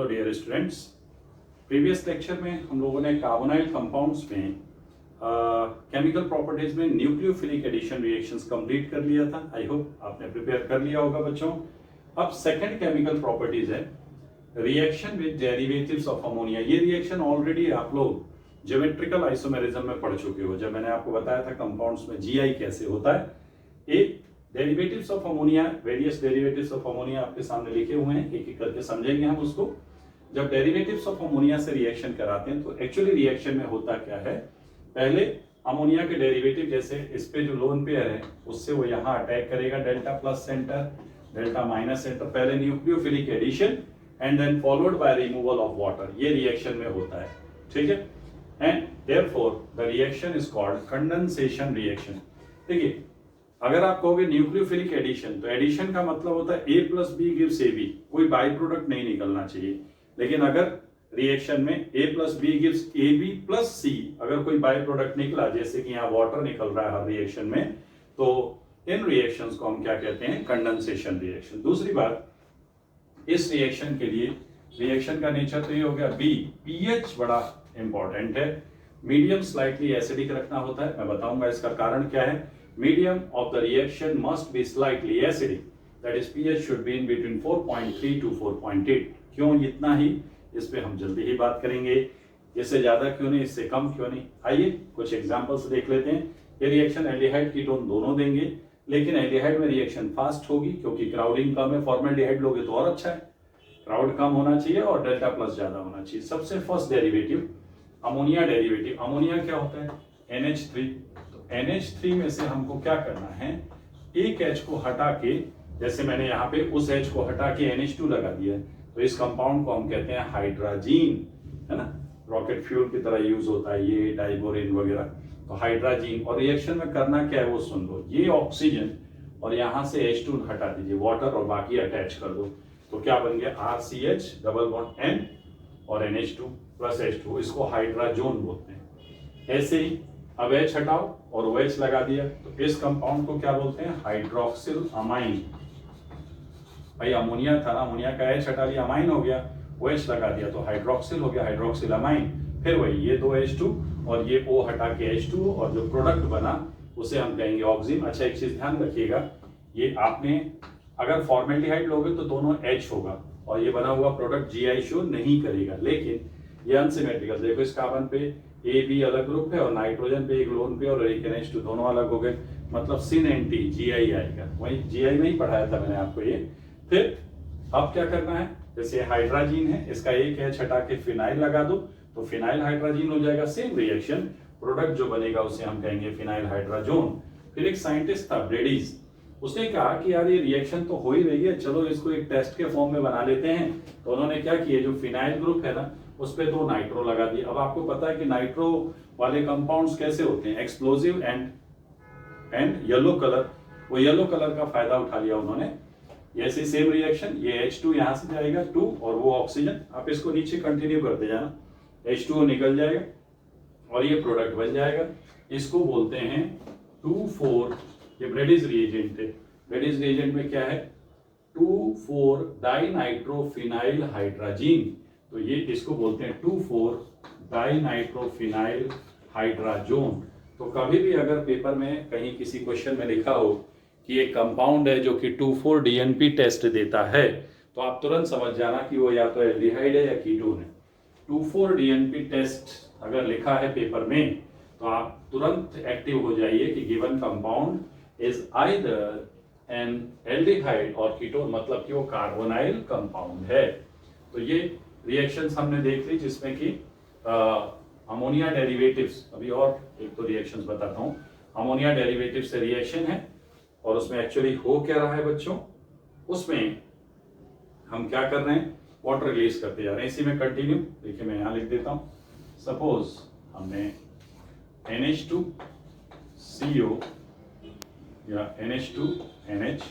Hello dear students. Previous lecture में हम लोगों ने कार्बोनाइल कंपाउंड्स में केमिकल प्रॉपर्टीज में न्यूक्लियोफिलिक एडिशन रिएक्शंस कंप्लीट कर लिया था। आई होप आपने प्रिपेयर कर लिया होगा बच्चों। अब सेकंड केमिकल प्रॉपर्टीज है reaction with derivatives of ammonia. ये रिएक्शन ऑलरेडी आप लोग ज्योमेट्रिकल आइसोमेरिज्म में पढ़ चुके हो, जब मैंने आपको बताया था कंपाउंड्स में जीआई कैसे होता है। एक derivatives of ammonia, various derivatives of ammonia आपके सामने लिखे हुए हैं, एक एक करके समझेंगे हम उसको। जब डेरिवेटिव्स ऑफ अमोनिया से रिएक्शन कराते हैं तो एक्चुअली रिएक्शन में होता क्या है, पहले अमोनिया के डेरिवेटिव जैसे इस पे जो लोन पेयर है उससे वो यहाँ अटैक करेगा, delta plus centre delta minus centre, पहले nucleophilic addition and then followed by removal of water. ये रिएक्शन में होता है, ठीक है। And therefore the reaction is called condensation reaction. देखिए, अगर आप कहोगे न्यूक्लियोफिलिक एडिशन, तो एडिशन का मतलब होता है A plus B gives AB, कोई बाई प्रोडक्ट नहीं निकलना चाहिए। लेकिन अगर रिएक्शन में A plus B gives AB plus C, अगर कोई बाई प्रोडक्ट निकला, जैसे कि यहाँ वाटर निकल रहा है हर रिएक्शन में, तो इन रिएक्शंस को हम क्या कहते हैं, कंडेंसेशन रिएक्शन। दूसरी बात, इस रिएक्शन के लिए रिएक्शन का नेचर तो ये हो गया बी, पीएच बड़ा इंपॉर्टेंट है। मीडियम स्लाइटली एसिडिक रखना होता है, मैं बताऊंगा इसका कारण क्या है। Medium of the reaction must be slightly acidic, that is pH should be in between 4.3 to 4.8। क्यों इतना ही, इस पे हम जल्दी ही बात करेंगे। इससे ज्यादा क्यों नहीं, इससे कम क्यों नहीं। आइए कुछ एग्जांपल्स देख लेते हैं। ये रिएक्शन एल्डिहाइड कीटोन दोनों देंगे, लेकिन एल्डिहाइड में रिएक्शन फास्ट होगी क्योंकि क्राउडिंग कम है। फॉर्मल्डिहाइड लोगे तो और अच्छा है, क्राउड कम होना चाहिए और डेल्टा प्लस ज्यादा होना चाहिए। सबसे first derivative ammonia derivative. Ammonia क्या होता है, NH3। NH3 में से हमको क्या करना है, एक H को हटा के, जैसे मैंने यहाँ पे उस H को हटा के NH2 लगा दिया है, तो इस कंपाउंड को हम कहते हैं हाइड्राजीन, है ना। रॉकेट फ्यूल की तरह यूज होता है ये, डाइबोरिन वगैरह। तो हाइड्राजीन, और रिएक्शन में करना क्या है वो सुन लो। ये ऑक्सीजन और यहाँ से H2 हटा दीजिए, वाटर और बाकी अटैच कर दो, तो क्या बन गया RCH डबल बॉन्ड N और NH2 प्लस H2, इसको हाइड्राजोन बोलते हैं। ऐसे ही अब H हटाओ और OH लगा दिया, तो इस कंपाउंड को क्या बोलते हैं, हाइड्रोक्सिल अमाइन। भाई अमोनिया था ना, अमोनिया का H हटा लिया, अमाइन हो गया, OH लगा दिया तो हाइड्रोक्सिल हो गया, हाइड्रोक्सिल अमाइन। फिर वही ये दो H2 और ये O हटा के H2, और जो प्रोडक्ट बना उसे हम कहेंगे ऑक्सिम। अच्छा एक चीज ध्यान रखिएगा, ये आपने अगर फॉर्मेल्डिहाइड लोगे तो दोनों H होगा और ये बना हुआ प्रोडक्ट GI शो नहीं करेगा, लेकिन ये अनसिमेट्रिकल। देखो इस कार्बन पे A B अलग ग्रुप है और नाइट्रोजन पे एक लोन पे और एक NH2 दोनों अलग हो गए, मतलब सिन एंटी GI आएगा। वही GI में ही पढ़ाया था मैंने आपको ये। फिर अब क्या करना है, जैसे हाइड्राजीन है, इसका एक H हटा के फिनाइल लगा दो तो फिनाइल हाइड्राजीन हो जाएगा। सेम रिएक्शन, प्रोडक्ट जो बनेगा उसे हम कहेंगे फिनाइल हाइड्राजोन। फिर एक साइंटिस्ट था ब्रेडीज, उसने कहा कि यार ये रिएक्शन तो हो ही रही है, चलो इसको एक टेस्ट के फॉर्म में बना लेते हैं। तो उन्होंने क्या किया, जो फिनाइल ग्रुप है ना उस पे 2 नाइट्रो लगा दिए। अब आपको पता है कि नाइट्रो वाले कंपाउंड्स कैसे होते हैं, एक्सप्लोजिव एंड येलो कलर। वो येलो कलर का फायदा उठा लिया उन्होंने। ऐसे सेम रिएक्शन, ये H2 यहाँ से जाएगा 2 और वो ऑक्सीजन, आप इसको नीचे कंटिन्यू करते जाना, H2O निकल जाएगा और ये प्रोडक्ट बन जाएगा। इसको बोलते हैं 2,4, ये ब्रेडीज रिएजेंट थे। ब्रेडीज रिएजेंट में क्या है, 2,4 डाइनाइट्रोफिनाइल हाइड्राजीन, तो ये इसको बोलते हैं 2,4 डाइनाइट्रोफिनाइल हाइड्राजोन। तो कभी भी अगर पेपर में कहीं किसी क्वेश्चन में लिखा हो कि एक कंपाउंड है जो कि 2,4 DNP टेस्ट देता है, तो आप तुरंत समझ जाना कि वो या तो एल्डिहाइड है या कीटोन है। 2,4 DNP टेस्ट अगर लिखा है पेपर में तो आप तुरंत एक्टिव हो जाइए कि given compound is either an aldehyde और कीटोन, मतलब कि वो कार्बोनाइल कंपाउंड है। तो ये रिएक्शंस हमने देख ली जिसमें कि अमोनिया डेरिवेटिव्स, अभी और एक तो रिएक्शंस बताता हूँ। अमोनिया डेरिवेटिव से रिएक्शन है और उसमें एक्चुअली हो क्या रहा है बच्चों, उसमें हम क्या कर रहे हैं, वाटर रिलीज करते जा रहे हैं। इसी में कंटिन्यू देखिए, मैं यहाँ लिख देता हूँ। सपोज हमने NH2 CO या NH2 NH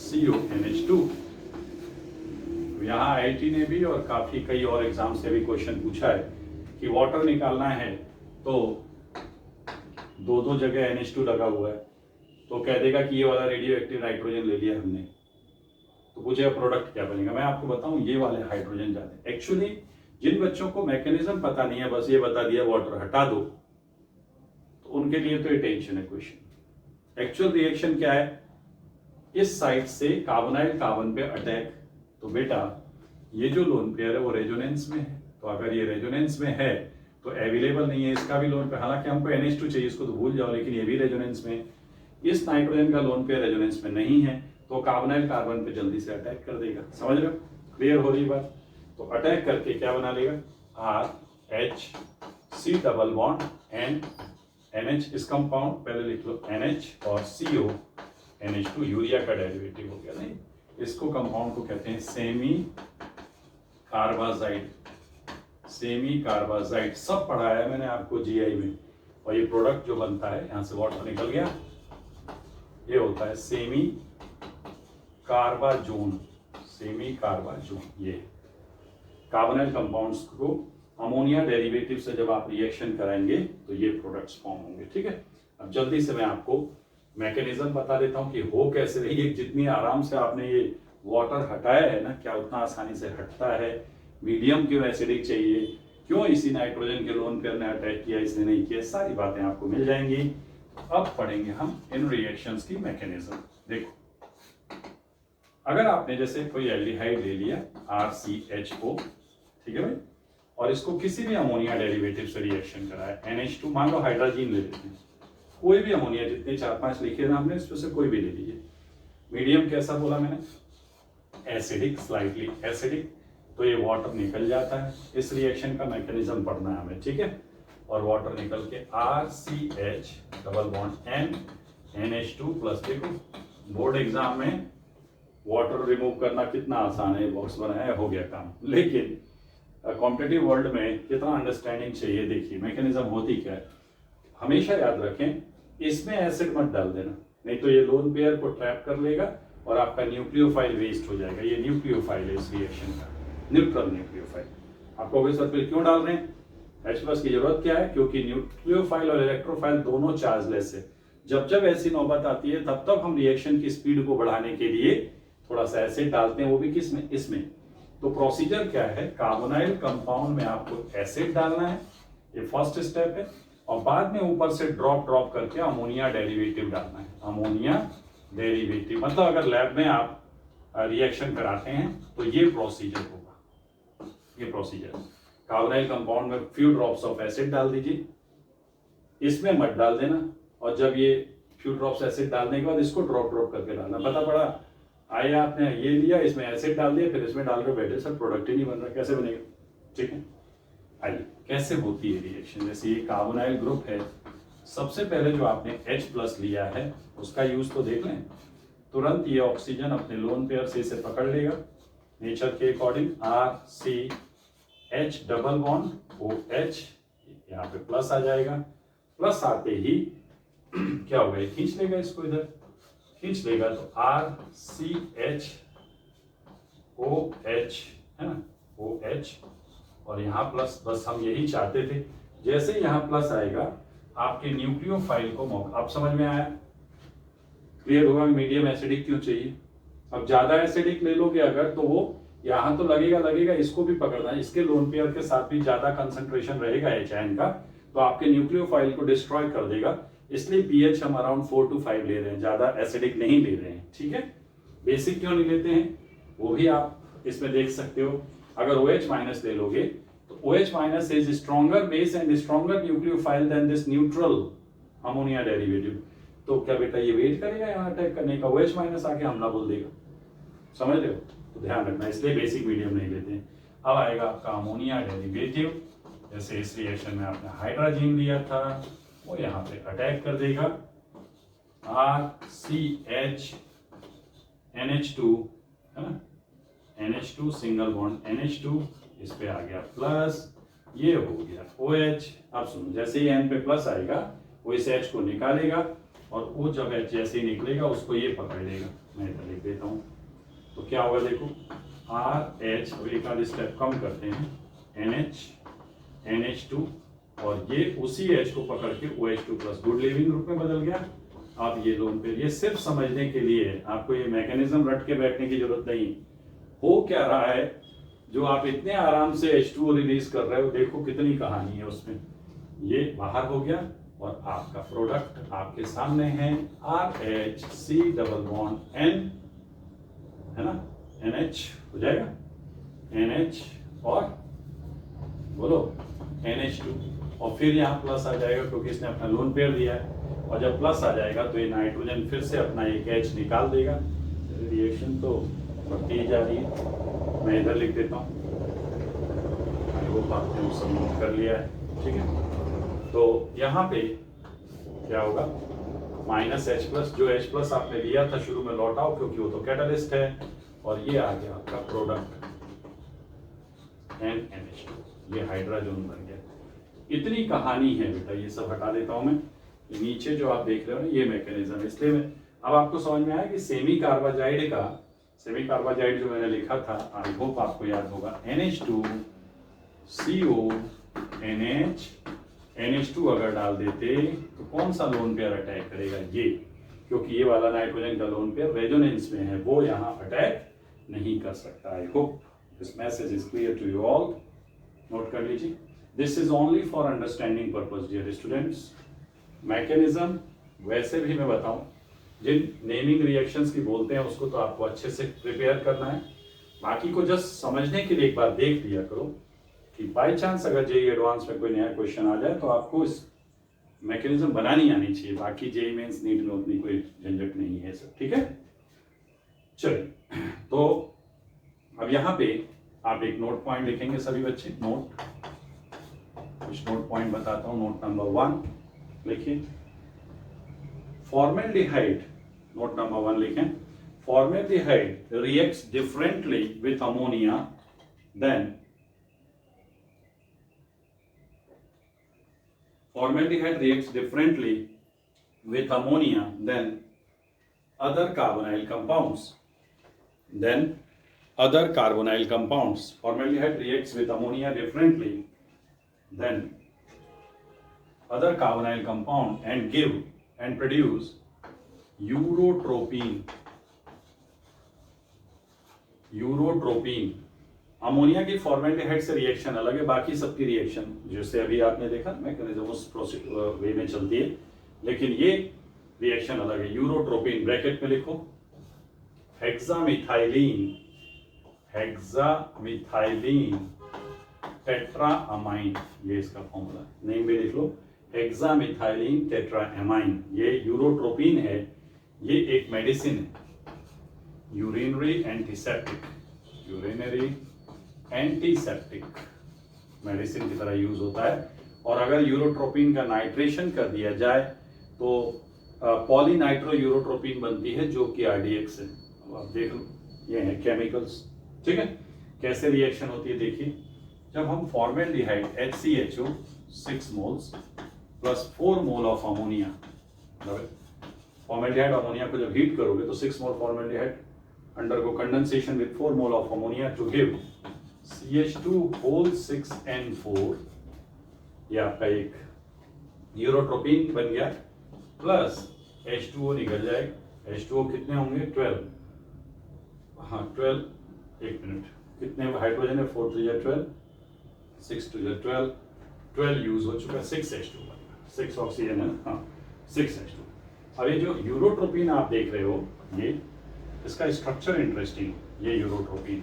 CO NH2, यहाँ IIT ने भी और काफी कई और एग्जाम से भी क्वेश्चन पूछा है कि वाटर निकालना है तो दो जगह NH2 लगा हुआ है, तो कह देगा कि ये वाला रेडियो एक्टिव नाइट्रोजन ले लिया हमने, तो पूछेगा प्रोडक्ट क्या बनेगा, मैं आपको बताऊं ये वाले हाइड्रोजन जाते हैं। एक्चुअली जिन बच्चों को मैकेनिज्म पता नहीं है, बस ये बता दिया वाटर हटा दो, तो उनके लिए तो ये टेंशन है क्वेश्चन। एक्चुअल रिएक्शन क्या है, इस साइड से कार्बोनाइल कार्बन पे अटैक, तो बेटा ये जो लोन पेयर है वो रेजोनेंस में है, तो अगर ये रेजोनेंस में है तो अवेलेबल नहीं है इसका भी लोन पेयर। हालांकि हमको NH2 चाहिए, इसको तो भूल जाओ, लेकिन ये भी रेजोनेंस में है। इस नाइट्रोजन का लोन पेयर रेजोनेंस में नहीं है, तो कार्बोनाइल कार्बन पे जल्दी से अटैक कर देगा। समझ रहे हो, क्लियर हो रही बात। तो अटैक करके क्या बना लेगा, RH डबल बॉन्ड NH, इस कंपाउंड पहले लिख लो NH और CO NH2 यूरिया का डेरिवेटिव हो गया। नहीं, इसको कंपाउंड को कहते हैं सेमी कार्बाजाइड। सेमी कार्बाजाइड सब पढ़ाया मैंने आपको GI में। और ये प्रोडक्ट जो बनता है, यहां से वाटर निकल गया, ये होता है सेमी कार्बाजोन। सेमी कार्बाजोन ये कार्बोनाइल कंपाउंड्स को अमोनिया डेरिवेटिव से जब आप रिएक्शन कराएंगे तो ये प्रोडक्ट्स फॉर्म होंगे। ठीक है, अब जल्दी से मैं आपको मैकेनिज्म बता देता हूं कि हो कैसे रही है। जितनी आराम से आपने ये वाटर हटाया है ना, क्या उतना आसानी से हटता है, मीडियम क्यों एसिडिक चाहिए, क्यों इसी नाइट्रोजन के लोन पेयर ने अटैक किया, इसने नहीं किया, सारी बातें आपको मिल जाएंगी। अब पढ़ेंगे हम इन रिएक्शंस की मैकेनिज्म। देखो, अगर आपने जैसे कोई एल्डिहाइड ले लिया RCHO, ठीक है भाई, और इसको किसी भी अमोनिया डेरिवेटिव से रिएक्शन कराया, NH2 मान लो हाइड्रोजन ले लेते हैं, कोई भी अमोनिया, जितने 4-5 लिखे ना हमने, इसमें से कोई भी ले लीजिए। मीडियम कैसा बोला मैंने, एसिडिक, स्लाइटली एसिडिक, तो ये वाटर निकल जाता है। इस रिएक्शन का मैकेनिज्म पढ़ना है हमें, ठीक है। और वाटर निकल के RCH double bond N NH2 plus, देखो बोर्ड एग्जाम में वाटर रिमूव करना कितना आसान है, बॉक्स बनाया हो गया काम। लेकिन कॉम्पिटिटिव वर्ल्ड में कितना अंडरस्टैंडिंग चाहिए। देखिए मैकेनिज्म होती क्या है, हमेशा याद रखें, इसमें एसिड मत डाल देना, नहीं तो ये लोन पेयर को ट्रैप कर लेगा और आपका न्यूक्लियोफाइल वेस्ट हो जाएगा। ये न्यूक्लियोफाइल है इस रिएक्शन का, न्यूट्रल न्यूक्लियोफाइल। आपको सर फिर क्यों डाल रहे हैं, H+ की जरूरत क्या है, क्योंकि न्यूक्लियोफाइल और इलेक्ट्रोफाइल दोनों चार्जलेस है। जब जब ऐसी नौबत आती है तब तब हम रिएक्शन की स्पीड को बढ़ाने के लिए थोड़ा सा एसिड डालते हैं, वो भी किस में, इसमें। तो प्रोसीजर क्या है, कार्बोनाइल कंपाउंड में आपको एसिड डालना है, ये फर्स्ट स्टेप है, और बाद में ऊपर से ड्रॉप करके अमोनिया डेरिवेटिव डालना है। अमोनिया डेरिवेटिव मतलब अगर लैब में आप रिएक्शन कराते हैं तो ये प्रोसीजर होगा। ये प्रोसीजर, कार्बोनाइल कंपाउंड में फ्यू ड्रॉप्स ऑफ एसिड डाल दीजिए, इसमें मत डाल देना, और जब ये फ्यू ड्रॉप्स एसिड डालने के बाद इसको ड्रॉप करके डालना। पता पड़ा, आए आपने ये लिया, इसमें एसिड डाल दिया, फिर इसमें डाल कर बैठे, सर प्रोडक्ट ही नहीं बन रहा, कैसे बनेगा। ठीक है, आइए कैसे होती है रिएक्शन। जैसे ये कार्बोनाइल ग्रुप है, सबसे पहले जो आपने H+ लिया है उसका यूज तो देख लें। तुरंत ये ऑक्सीजन अपने लोन पेयर से इसे पकड़ लेगा नेचर के according, RCH double bond OH, यहाँ पे प्लस आ जाएगा, प्लस आते ही क्या होगा, खींच लेगा इसको, इधर खींच लेगा तो RCH OH है ना, OH, और यहाँ प्लस, बस हम यही चाहते थे। जैसे यहाँ प्लस आएगा आपके न्यूक्लियोफाइल को मौका, अब समझ में आया, क्लियर होगा मीडियम एसिडिक क्यों चाहिए। अब ज्यादा एसिडिक ले लोगे अगर, तो वो यहाँ तो लगेगा इसको भी पकड़ना है, इसके लोन पेयर के साथ भी ज्यादा कंसंट्रेशन रहेगा HN का, तो आपके न्यूक्लियोफाइल को डिस्ट्रॉय कर देगा। इसलिए pH हम अराउंड 4 to 5 ले रहे हैं, ज्यादा एसिडिक नहीं ले रहे हैं। ठीक है, बेसिक क्यों नहीं लेते हैं वो भी आप इसमें देख सकते हो। अगर OH- ले लोगे तो OH- is stronger base and stronger nucleophile then this neutral ammonia derivative. तो क्या बेटा ये वेट करेगा यहाँ अटैक करने का, OH- आके हमला बोल देगा, समझ रहे हो। तो ध्यान रखना, इसलिए बेसिक मीडियम नहीं लेते हैं। अब आएगा आपका अमोनिया डेरिवेटिव, जैसे इस रिएक्शन में आपने हाइड्रोजन लिया था, वो यहाँ पे अटैक कर देगा, RCH NH2 है ना, NH2 सिंगल बॉन्ड NH2, इस पे आ गया प्लस, ये हो गया OH। अब सुनो, जैसे ही N पे प्लस आएगा वो इस H को निकालेगा, और वो जब H जैसे ही निकलेगा उसको ये पकड़ लेगा। मैं इधर लिख देता हूँ, तो क्या होगा देखो, RH, अब एक आध स्टेप कम करते हैं, NH NH2, और ये उसी H को पकड़ के OH2 plus good leaving group में बदल गया, अब ये लोन पेयर, ये सिर्फ समझने के लिए है, आपको ये मैकेनिज्म रट के बैठने की जरूरत नहीं। हो क्या रहा है, जो आप इतने आराम से H2O रिलीज कर रहे हो, देखो कितनी कहानी है उसमें। ये बाहर हो गया और आपका प्रोडक्ट आपके सामने है, RH डबल बॉन्ड N, है ना, NH हो जाएगा, NH और बोलो NH2, और फिर यहाँ प्लस आ जाएगा क्योंकि इसने अपना लोन पेयर दिया है, और जब प्लस आ जाएगा तो ये नाइट्रोजन फिर से अपना एक H निकाल देगा। रिएक्शन तो बढ़ती जा रही है, मैं इधर लिख देता हूँ, आई होप आपने वो सब नोट कर लिया है, ठीक है। तो यहाँ पे क्या होगा, माइनस H प्लस, जो H प्लस आपने लिया था शुरू में लौट आओ क्योंकि वो तो कैटलिस्ट है, और ये आ गया आपका प्रोडक्ट NH2, ये हाइड्रोजन बन गया। इतनी कहानी है बेटा, ये सब हटा देता हूं मैं। नीचे जो आप देख रहे हो ना, ये मैकेनिज्म, इसलिए मैं, अब आपको समझ में आया कि सेमी कार्बाजाइड का, सेमी कार्बाजाइड जो मैंने लिखा था, आई होप आपको याद होगा, NH2 CO NH, NH2 अगर डाल देते तो कौन सा लोन पेयर अटैक करेगा, ये, क्योंकि ये वाला नाइट्रोजन का लोन पेयर रेजोनेंस में है, वो यहाँ अटैक नहीं कर सकता। I hope this message is clear to you all, note कर लीजिए। This is only for understanding purpose dear students. Mechanism वैसे भी मैं बताऊं, जिन नेमिंग रिएक्शंस की बोलते हैं उसको तो आपको अच्छे से प्रिपेयर करना है, बाकी को जस्ट समझने के लिए एक बार देख लिया करो कि बाय चांस अगर जेई एडवांस में कोई नया क्वेश्चन आ जाए तो आपको इस मैकेनिज्म बनानी आनी चाहिए, बाकी जेई मेंस नीट में उतनी कोई झंझट नहीं है सब, ठीक है। चलिए, तो अब यहाँ पे आप एक नोट पॉइंट लिखेंगे सभी बच्चे, नोट, कुछ नोट पॉइंट बताता हूँ। नोट नंबर 1 लिखिए, फॉर्मेल्डिहाइड, नोट नंबर 1 लिखें, formaldehyde reacts differently with ammonia then, formaldehyde reacts differently with ammonia than other carbonyl compounds. Then other carbonyl compounds. Formaldehyde reacts with ammonia differently than other carbonyl compound and give and produce urotropine. Urotropine. Ammonia की formaldehyde से reaction अलग है, बाकी सबकी reaction जैसे अभी आपने देखा मैकेनिज्म उस वे में चलती है, लेकिन ये रिएक्शन अलग है। यूरोट्रोपिन ब्रैकेट में लिखो, हेक्सामिथाइलिन, हेक्सामिथाइलिन टेट्राअमाइन, ये इसका फॉर्मूला, नेम भी लिख लो, हेक्सामिथाइलिन टेट्राअमाइन, ये यूरोट्रोपिन है, ये एक मेडिसिन है, urinary antiseptic, urinary antiseptic medicine की तरह यूज होता है। और अगर यूरोट्रोपिन का नाइट्रेशन कर दिया जाए तो पॉलीनाइट्रो यूरोट्रोपिन बनती है जो कि RDX है। अब आप देख लो, ये है केमिकल्स, ठीक है। कैसे रिएक्शन होती है देखिए, जब हम formaldehyde HCHO 6 moles plus 4 mole of ammonia, formaldehyde ammonia को जब हीट करोगे तो 6 मोल formaldehyde undergo condensation with 4 mole of ammonia to give CH2 whole 6N4, ये आपका एक यूरोट्रोपिन बन गया, प्लस H2O निकल जाएगा। H2O कितने होंगे, 12, हाँ 12, एक मिनट, कितने हाइड्रोजन है, 4 3 12, 6 2 12, 12 यूज हो चुका है, 6H2 बनेगा, 6 ऑक्सीजन है, हाँ 6H2। अब ये जो यूरोट्रोपिन आप देख रहे हो, ये इसका स्ट्रक्चर इंटरेस्टिंग, ये यूरोट्रोपिन,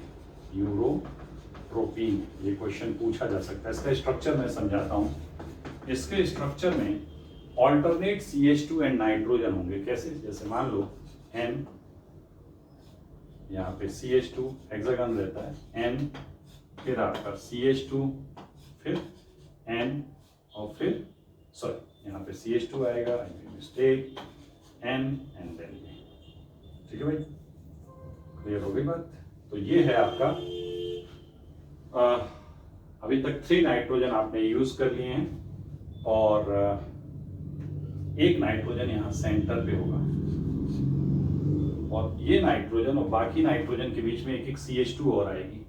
यूरोट्रोपिन, ये क्वेश्चन पूछा जा सकता है। इसका स्ट्रक्चर मैं समझाता हूँ। इसके स्ट्रक्चर में ऑल्टरनेट CH2 एंड नाइट्रोजन होंगे। कैसे, जैसे मान लो N, यहाँ पे CH2 हेक्सागन रहता है, N, फिर आपका CH2, फिर N, और फिर सॉरी यहाँ पे CH2 आएगा, मिस्टेक, N एंड देन, ठीक है भाई, क्लियर हो गई बात। तो ये है आपका, अभी तक 3 नाइट्रोजन आपने यूज कर लिए हैं, और एक नाइट्रोजन यहाँ सेंटर पे होगा, और ये नाइट्रोजन और बाकी नाइट्रोजन के बीच में एक एक CH2 और आएगी,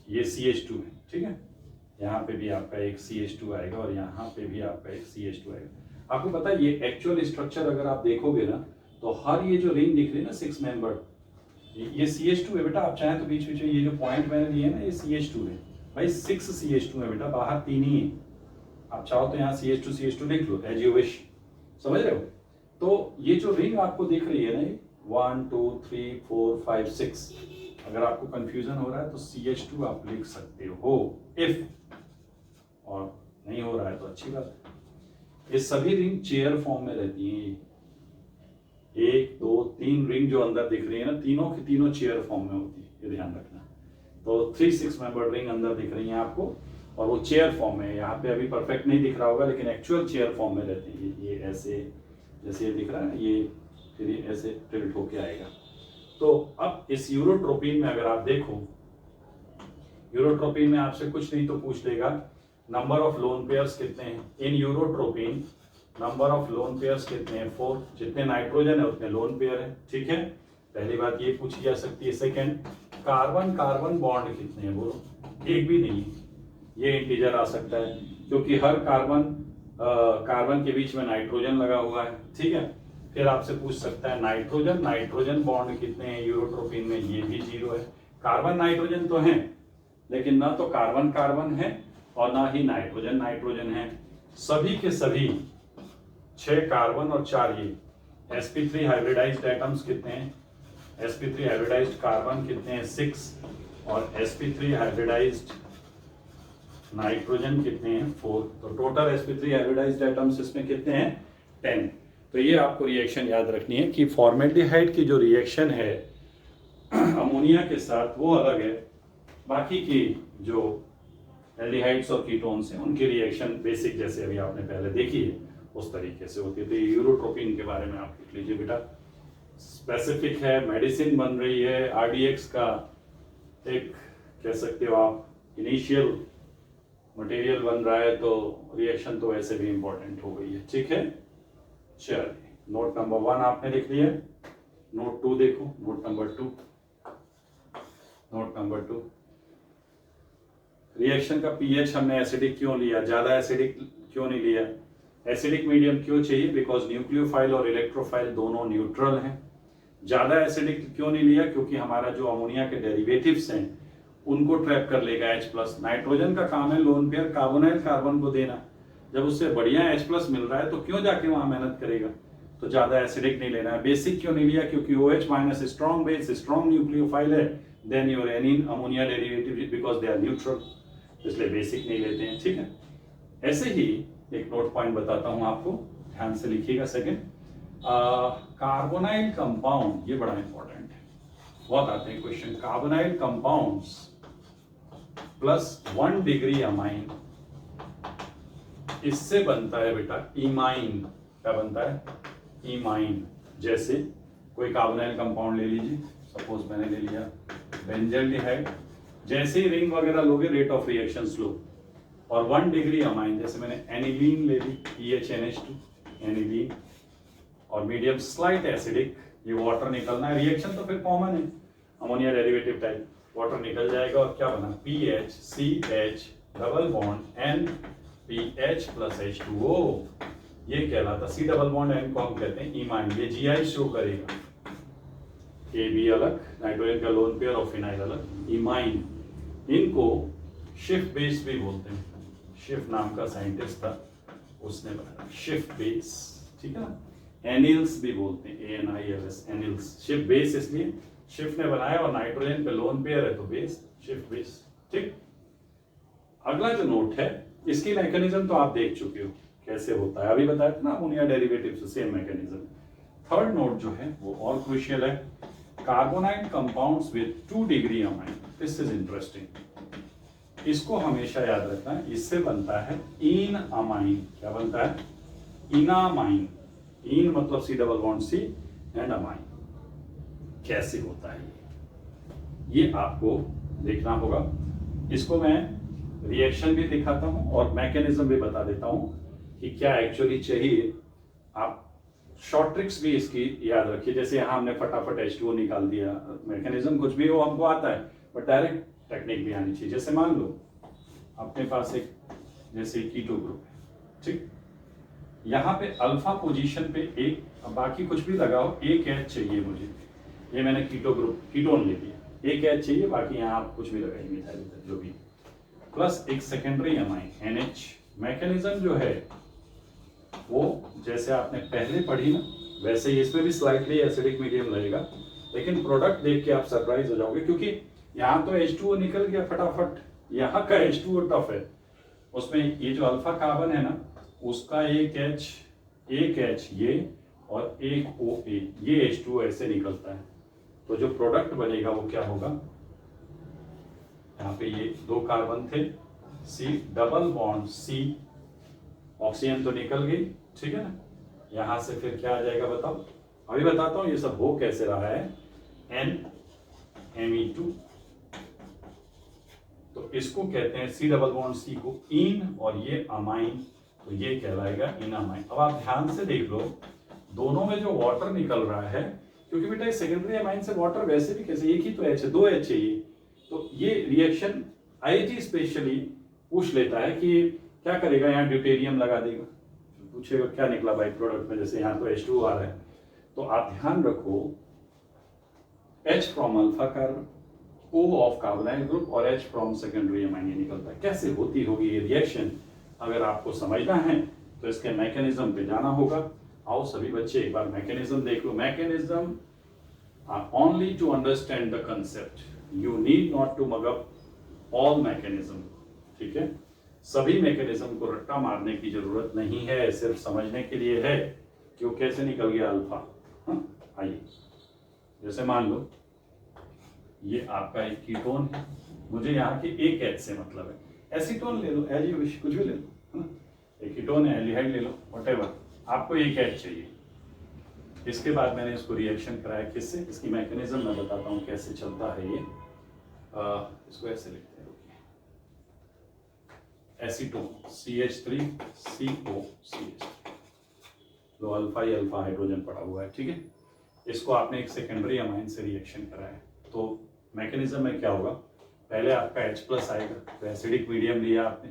ये CH2 है, ठीक है। यहाँ पे भी आपका एक CH2 आएगा और यहाँ पे भी आपका एक CH2 आएगा। आपको पता है ये एक्चुअल स्ट्रक्चर अगर आप देखोगे ना तो हर ये जो रिंग दिख रही है ना 6 मेंबर, ये CH2 है बेटा। आप चाहें तो बीच बीच में ये जो पॉइंट मैंने लिए ना ये CH2 है भाई, 6 CH2 है बेटा, बाहर 3 ही है। आप चाहो तो यहाँ CH2 लिख लो एज यू विश, समझ रहे हो। तो ये जो रिंग आपको दिख रही है ना 1 2 3 4 5 6, अगर आपको कंफ्यूजन हो रहा है तो CH2 आप लिख सकते हो इफ, और नहीं हो रहा है तो अच्छी बात है। ये सभी रिंग चेयर फॉर्म में रहती हैं। 1 2 3 रिंग जो अंदर दिख रही है ना, तीनों की तीनों चेयर फॉर्म में होती है, ये ध्यान रखना। तो 3 6 मेंबर रिंग अंदर दिख रही हैं आपको, और वो चेयर फॉर्म में, यहाँ पे अभी परफेक्ट नहीं दिख रहा होगा लेकिन एक्चुअल चेयर फॉर्म में रहती है। ये ऐसे जैसे ये दिख रहा है, ये फिर ये ऐसे टिल्ट होके आएगा। तो अब इस यूरोट्रोपिन में अगर आप देखो, यूरोट्रोपिन में आपसे कुछ नहीं तो पूछ लेगा नंबर ऑफ लोन पेयर्स कितने हैं in urotropine. Number of lone pairs कितने हैं 4, जितने नाइट्रोजन है उतने लोन पेयर है, ठीक है। पहली बात ये पूछी जा सकती है। सेकंड, कार्बन कार्बन बॉन्ड कितने हैं, बोलो। एक भी नहीं, ये इंटीजर आ सकता है क्योंकि हर कार्बन के बीच में नाइट्रोजन लगा हुआ है, ठीक है। फिर आपसे पूछ सकता है नाइट्रोजन नाइट्रोजन बॉन्ड कितने हैं यूरोट्रोपिन में, ये भी 0 है। कार्बन नाइट्रोजन तो है लेकिन ना तो कार्बन कार्बन है और ना ही नाइट्रोजन नाइट्रोजन है। सभी के सभी 6 कार्बन और 4 ये sp3 हाइब्रिडाइज्ड एटम्स कितने हैं, sp3 हाइब्रिडाइज्ड कार्बन कितने हैं 6, और sp3 हाइब्रिडाइज्ड नाइट्रोजन कितने हैं 4। तो टोटल sp3 हाइब्रिडाइज्ड एटम्स इसमें कितने हैं 10। तो ये आपको रिएक्शन याद रखनी है कि फॉर्मेल्डिहाइड की जो रिएक्शन है अमोनिया के साथ वो अलग है, बाकी की जो एल्डिहाइड्स और कीटोन्स हैं उनकी रिएक्शन बेसिक जैसे अभी आपने पहले देखी है उस तरीके से होती है। तो यूरोट्रोपिन के बारे में आप लिख लीजिए बेटा, स्पेसिफिक है, मेडिसिन बन रही है, RDX का एक कह सकते हो आप इनिशियल मटेरियल बन रहा है, तो रिएक्शन तो वैसे भी इंपॉर्टेंट हो गई है, ठीक है। चलिए नोट नंबर 1 आपने लिख लिया, नोट 2 देखो, नोट नंबर 2 रिएक्शन का पीएच हमने एसिडिक क्यों लिया, ज्यादा एसिडिक क्यों नहीं लिया, एसिडिक मीडियम क्यों चाहिए, बिकॉज न्यूक्लियोफाइल और इलेक्ट्रोफाइल दोनों न्यूट्रल हैं। ज्यादा एसिडिक क्यों नहीं लिया, क्योंकि हमारा जो अमोनिया के डेरिवेटिव्स हैं उनको ट्रैप कर लेगा H+। नाइट्रोजन का काम है लोन पेयर कार्बोनाइल कार्बन को देना, जब उससे बढ़िया H+ मिल रहा है तो क्यों जाके वहां मेहनत करेगा। तो ज्यादा एसिडिक नहीं लेना है। बेसिक क्यों नहीं लिया, क्योंकि OH- strong base strong nucleophile है, then your amine ammonia derivative because they are neutral, इसलिए बेसिक नहीं लेते हैं, ठीक है। ऐसे ही एक नोट पॉइंट बताता हूं आपको, ध्यान से लिखिएगा। सेकंड, कार्बोनाइल कंपाउंड, ये बड़ा इंपॉर्टेंट है, बहुत आते हैं question. Carbonyl compounds plus 1 degree amine, इससे बनता है बेटा इमाइन। क्या बनता है, इमाइन। जैसे कोई कार्बोनाइल कंपाउंड ले लीजिए, सपोज मैंने ले लिया बेंजल्डिहाइड, जैसे ही रिंग वगैरह लोगे रेट ऑफ रिएक्शन स्लो, और 1 डिग्री अमाइन, जैसे मैंने एनिलीन ले ली PHNH2 एनिलीन, और मीडियम स्लाइट एसिडिक, ये वाटर निकलना है, रिएक्शन तो फिर कॉमन है अमोनिया डेरिवेटिव टाइप, वाटर निकल जाएगा और क्या बना PHCH डबल बॉन्ड NPH+H2O, ये कहलाता C डबल बॉन्ड N को हम कहते हैं इमाइन। ये GI शो करेगा, AB अलग, नाइट्रोजन का लोन पेयर और फिनाइल अलग, इमाइन। इनको शिफ्ट बेस भी बोलते हैं, शिफ्ट नाम का साइंटिस्ट था उसने बनाया शिफ्ट बेस, ठीक है ना। एनिल्स भी बोलते हैं, ANILS एनिल्स, शिफ्ट बेस इसलिए शिफ्ट ने बनाया, और नाइट्रोजन पे लोन पेयर है तो बेस, शिफ्ट बेस, ठीक। अगला जो नोट है इसकी मैकेनिज्म तो आप देख चुके हो कैसे होता है, अभी बताया था ना अमोनिया डेरिवेटिव से सेम मैकेनिज्म। थर्ड नोट जो है वो और क्रूशियल है, carbonyl compounds with 2 degree amine, this is interesting. इसको हमेशा याद रखना है, इससे बनता है इन अमाइन। क्या बनता है, इनामाइन। इन मतलब C double bond C and amine. कैसे होता है ये आपको देखना होगा। इसको मैं रिएक्शन भी दिखाता हूं और मैकेनिज्म भी बता देता हूं कि क्या एक्चुअली चाहिए। आप शॉर्ट ट्रिक्स भी इसकी याद रखिए, जैसे यहां हमने फटाफट H2O निकाल दिया, मैकेनिज्म कुछ भी हो हमको आता है, बट डायरेक्ट टेक्निक भी आनी चाहिए। जैसे मान लो अपने पास एक जैसे कीटो ग्रुप है, ठीक, यहाँ पे अल्फा पोजीशन पे एक, अब बाकी कुछ भी लगाओ, एक एच चाहिए मुझे। ये मैंने कीटोन ले लिया, एक एच चाहिए, बाकी यहाँ आप कुछ भी लगाइए, मिथाइल जो भी, प्लस एक सेकेंडरी अमाइन NH। मैकेनिज्म जो है वो जैसे आपने पहले पढ़ी ना, वैसे ही इसमें भी स्लाइटली एसिडिक मीडियम रहेगा, लेकिन प्रोडक्ट देख के आप सरप्राइज हो जाओगे, क्योंकि यहाँ तो H2O निकल गया फटाफट, यहाँ का H2O टफ है। उसमें ये जो अल्फा कार्बन है ना, उसका एक H ये और एक OA, ये H2O ऐसे निकलता है। तो जो प्रोडक्ट बनेगा वो क्या होगा, यहाँ पे ये 2 कार्बन थे, C double bond C, oxygen तो निकल गई, ठीक है ना। यहां से फिर क्या आ जाएगा बताओ, अभी बताता हूं ये सब हो कैसे रहा है। NMe2, तो इसको कहते हैं C डबल बॉन्ड C को इन, और ये अमाइन, तो ये कहलाएगा इन अमाइन। अब आप ध्यान से देख लो, दोनों में जो वाटर निकल रहा है, क्योंकि बेटा सेकेंडरी अमाइन से वाटर वैसे भी कैसे, एक ही तो H है, 2 H चाहिए, तो ये रिएक्शन IIT स्पेशली पूछ लेता है कि क्या करेगा, यहाँ ड्यूटेरियम लगा देगा, पूछेगा क्या निकला बाई प्रोडक्ट में, जैसे यहाँ तो H2 आ रहा है। तो आप ध्यान रखो, H from alpha carbon, O of carbonyl group और H फ्रॉम सेकेंडरी अमाइन ये निकलता है। कैसे होती होगी ये रिएक्शन, अगर आपको समझना है तो इसके मैकेनिज्म पे जाना होगा। आओ सभी बच्चे एक बार मैकेनिज्म देख लो। Mechanism only to understand the concept, you need not to mug up all mechanism, ठीक है। सभी मैकेनिज्म को रट्टा मारने की जरूरत नहीं है, सिर्फ समझने के लिए है कि वो कैसे निकल गया अल्फा। आइए, जैसे मान लो ये आपका एक कीटोन है, मुझे यहाँ के एक एच से मतलब है, एसीटोन ले लो, एज यू विश, कुछ भी ले लो, एक कीटोन है, एल्डिहाइड ले लो, व्हाटएवर, आपको एक एच चाहिए। इसके बाद मैंने इसको रिएक्शन कराया किससे, इसकी मैकेनिज्म मैं बताता हूँ कैसे चलता है ये। इसको ऐसे लिखते हैं, एसीटोन CH3 CO CH3, लो अल्फा ही अल्फा हाइड्रोजन पड़ा हुआ है, ठीक है। इसको आपने एक सेकेंडरी अमाइन से रिएक्शन कराया, तो मैकेनिज्म में क्या होगा, पहले आपका H+ आएगा, तो एसिडिक मीडियम लिया आपने,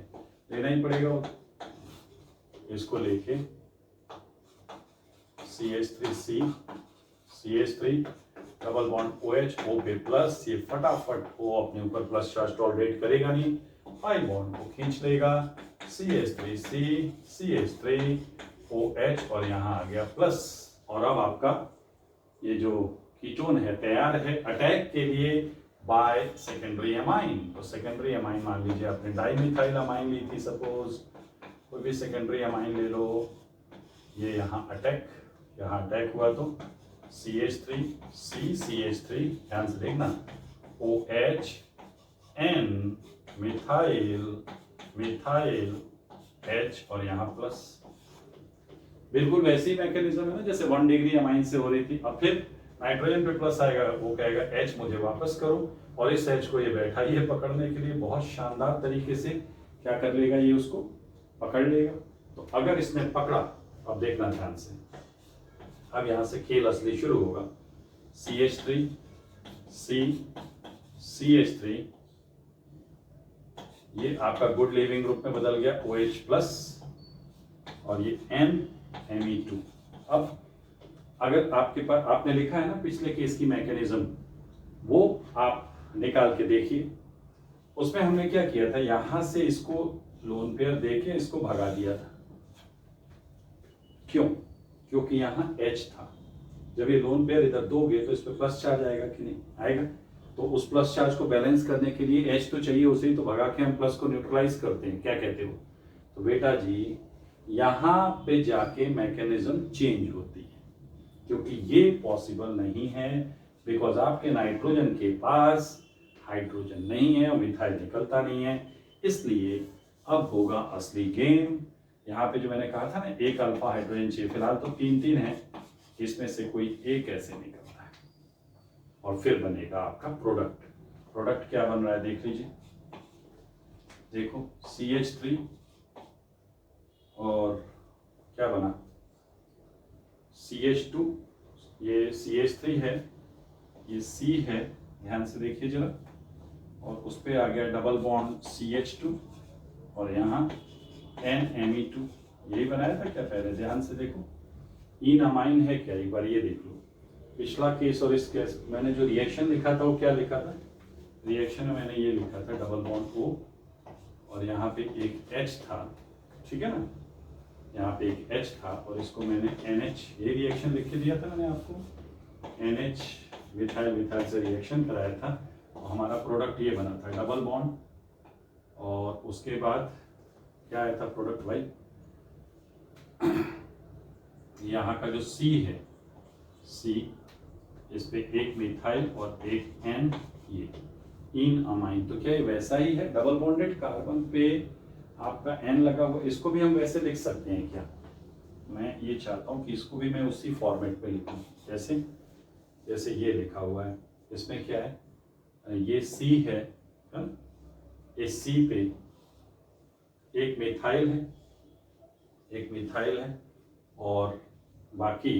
लेना ही पड़ेगा वो, इसको लेके CH3C CH3 double bond OH, O पे प्लस, ये फटाफट O अपने ऊपर प्लस चार्ज टॉलरेट करेगा नहीं, पाई बॉन्ड को खींच लेगा, CH3C CH3 OH, और यहाँ आ गया प्लस। और अब आपका ये जो कीटोन है तैयार है अटैक के लिए बाय सेकेंडरी अमाइन। तो सेकेंडरी अमाइन मान लीजिए आपने डाइमिथाइल अमाइन ली थी, सपोज कोई भी सेकेंडरी अमाइन ले लो, ये यहाँ अटैक हुआ, तो CH3C CH3, ध्यान से देखना, OH N मिथाइल H, और यहाँ प्लस। बिल्कुल वैसी मैकेनिज्म है ना जैसे 1 डिग्री अमाइन से हो रही थी। अब फिर नाइट्रोजन पे प्लस आएगा, वो कहेगा H मुझे वापस करो, और इस H को ये बैठा ही है पकड़ने के लिए, बहुत शानदार तरीके से क्या कर लेगा, ये उसको पकड़ लेगा। तो अगर इसने पकड़ा, अब देखना ध्यान से, अब यहाँ से खेल असली शुरू होगा, CH3C CH3, ये आपका गुड लिविंग ग्रुप में बदल गया OH+, और ये NMe2। अब अगर आपके पास आपने लिखा है ना पिछले केस की मैकेनिज्म, वो आप निकाल के देखिए। उसमें हमने क्या किया था, यहां से इसको लोन पेयर देके इसको भगा दिया था। क्यों? क्योंकि यहाँ H था, जब ये लोन पेयर इधर दोगे तो इस पर प्लस चार्ज आएगा कि नहीं आएगा, तो उस प्लस चार्ज को बैलेंस करने के लिए H तो चाहिए, उसे ही तो भगा के हम प्लस को न्यूट्रलाइज करते हैं, क्या कहते हो। तो बेटा जी यहाँ पे जाके मैकेनिज्म चेंज होती है, क्योंकि ये पॉसिबल नहीं है, बिकॉज आपके नाइट्रोजन के पास हाइड्रोजन नहीं है और मिथाइल निकलता नहीं है। इसलिए अब होगा असली गेम। यहाँ पे जो मैंने कहा था ना, एक अल्फा हाइड्रोजन चाहिए, फिलहाल तो 3 हैं, इसमें से कोई एक ऐसे निकलता है, और फिर बनेगा आपका प्रोडक्ट क्या बन रहा है देख लीजिए, देखो CH3 और क्या बना CH2, ये CH3 है, ये C है, ध्यान से देखिए जरा, और उस पे आ गया डबल बॉन्ड CH2, और यहाँ NMe2, यही बनाया था क्या पहले? ध्यान से देखो, इन अमाइन है क्या, एक बार ये देख लो। पिछला केस और इस केस मैंने जो रिएक्शन लिखा था वो क्या लिखा था? रिएक्शन में मैंने ये लिखा था डबल बॉन्ड O और यहाँ पे एक H था, ठीक है ना, यहाँ पे एक H था और इसको मैंने NH, ये रिएक्शन लिख के दिया था मैंने आपको, NH मिथाइल मिथाइल से रिएक्शन कराया था और हमारा प्रोडक्ट ये बना था डबल बॉन्ड। और उसके बाद क्या आया था प्रोडक्ट भाई? यहाँ का जो C है, C, इस पे एक मिथाइल और एक N, ये इन अमाइन। तो क्या ये वैसा ही है? डबल बॉन्डेड कार्बन पे आपका N लगा हुआ, इसको भी हम वैसे लिख सकते हैं क्या? मैं ये चाहता हूँ कि इसको भी मैं उसी फॉर्मेट पे लिखूँ, जैसे जैसे ये लिखा हुआ है। इसमें क्या है? ये C है, इस C पे एक मिथाइल है, एक मिथाइल है और बाकी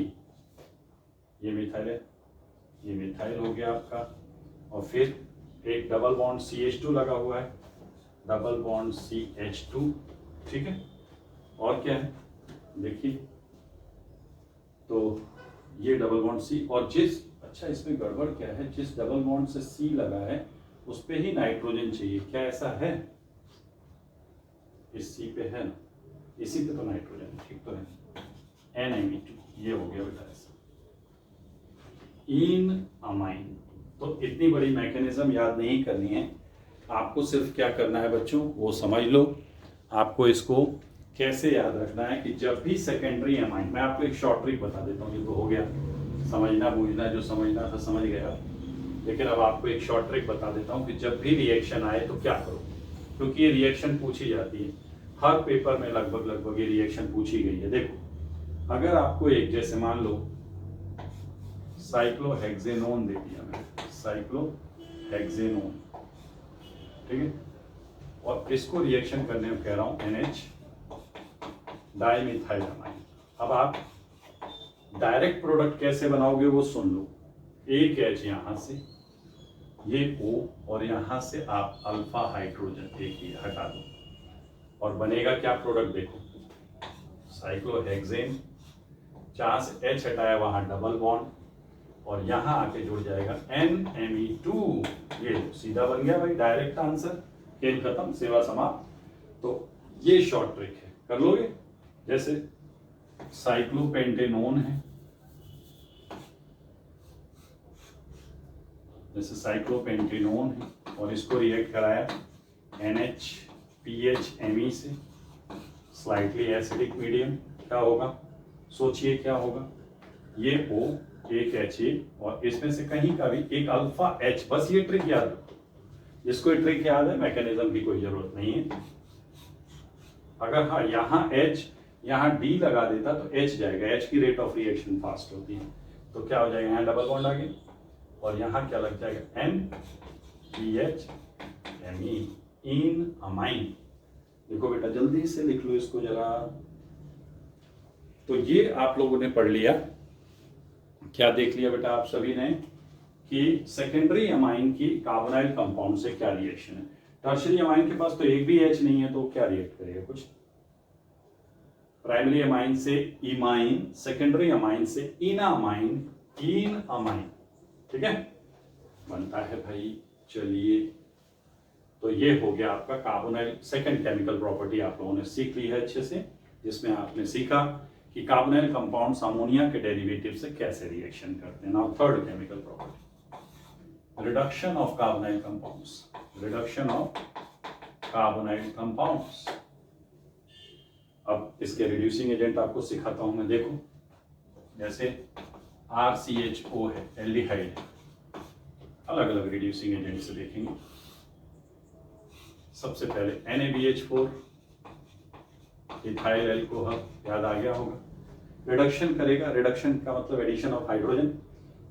ये मिथाइल है, ये मिथाइल हो गया आपका। और फिर एक डबल बॉन्ड CH2 लगा हुआ है, डबल बॉन्ड CH2, ठीक है। और क्या है देखिए, तो ये डबल बॉन्ड C और जिस, अच्छा इसमें गड़बड़ क्या है, जिस डबल बॉन्ड से C लगा है उस पे ही नाइट्रोजन चाहिए, क्या ऐसा है? इस C पे है ना, इसी पे तो नाइट्रोजन, ठीक तो है, NME2, ये हो गया बेटा ऐसा इन अमाइन। तो इतनी बड़ी मैकेनिज्म याद नहीं करनी है आपको, सिर्फ क्या करना है बच्चों वो समझ लो। आपको इसको कैसे याद रखना है कि जब भी सेकेंडरी अमाइन, मैं आपको एक शॉर्ट ट्रिक बता देता हूँ, ये तो हो गया समझना बूझना, जो समझना था समझ गया, लेकिन अब आपको एक शॉर्ट ट्रिक बता देता हूँ कि जब भी रिएक्शन आए तो क्या करो, क्योंकि ये रिएक्शन पूछी जाती है हर पेपर में, लगभग ये रिएक्शन पूछी गई है। देखो अगर आपको एक, जैसे मान लो साइक्लोहेक्सेनोन दे दिया मैंने, साइक्लोहेक्सेनोन, ठीक है, और इसको रिएक्शन करने में कह रहा हूं NH डाइमिथाइलअमाइन। अब आप डायरेक्ट प्रोडक्ट कैसे बनाओगे वो सुन लो। एक H यहां से, ये O, और यहां से आप अल्फा हाइड्रोजन एक ही हटा दो और बनेगा क्या प्रोडक्ट? देखो साइक्लोहेक्सेन, जहां से H हटाया वहां डबल बॉन्ड और यहां आके जुड़ जाएगा NME2। ये सीधा बन गया भाई, डायरेक्ट आंसर, खेल खत्म, सेवा समाप्त। तो ये शॉर्ट ट्रिक है, कर लोगे। जैसे साइक्लोपेंटेनोन है, जैसे साइक्लोपेंटेनोन है और इसको रिएक्ट कराया NH-PHMe से, स्लाइटली एसिडिक मीडियम, क्या होगा? सोचिए क्या होगा? ये O, एक HA और इसमें से कहीं का भी एक अल्फा H, बस ये ट्रिक याद रखो। जिसको ये ट्रिक याद है मैकेनिज्म की कोई जरूरत नहीं है। अगर हाँ यहाँ H, यहाँ D लगा देता तो H जाएगा, H की रेट ऑफ रिएक्शन फास्ट होती है, तो क्या हो जाएगा? यहाँ डबल बॉन्ड आ गया और यहाँ क्या लग जाएगा? NPHMe, इन अमाइन। देखो बेटा जल्दी से लिख लो इसको जरा। तो ये आप लोगों ने पढ़ लिया, क्या देख लिया बेटा आप सभी ने कि सेकेंडरी अमाइन की कार्बोनाइल कंपाउंड से क्या रिएक्शन है। टर्शियरी अमाइन के पास तो एक भी H नहीं है तो क्या रिएक्ट करेगा? कुछ। प्राइमरी अमाइन से इमाइन, सेकेंडरी अमाइन से इनामाइन, इन अमाइन, ठीक है, बनता है भाई। चलिए, तो ये हो गया आपका कार्बोनाइल सेकेंड केमिकल प्रॉपर्टी, आप लोगों ने सीख ली है अच्छे से, जिसमें आपने सीखा कि कार्बोनाइल कंपाउंड्स अमोनिया के डेरिवेटिव से कैसे रिएक्शन करते हैं। Now third chemical property, reduction of carbonyl compounds, reduction of carbonyl compounds. अब इसके रिड्यूसिंग एजेंट आपको सिखाता हूं मैं। देखो जैसे RCHO है, एल्डिहाइड है, अलग अलग रिड्यूसिंग एजेंट से देखेंगे। सबसे पहले NaBH4, इथाइल अल्कोहल, याद आ गया होगा। रिडक्शन करेगा, रिडक्शन का मतलब एडिशन ऑफ हाइड्रोजन,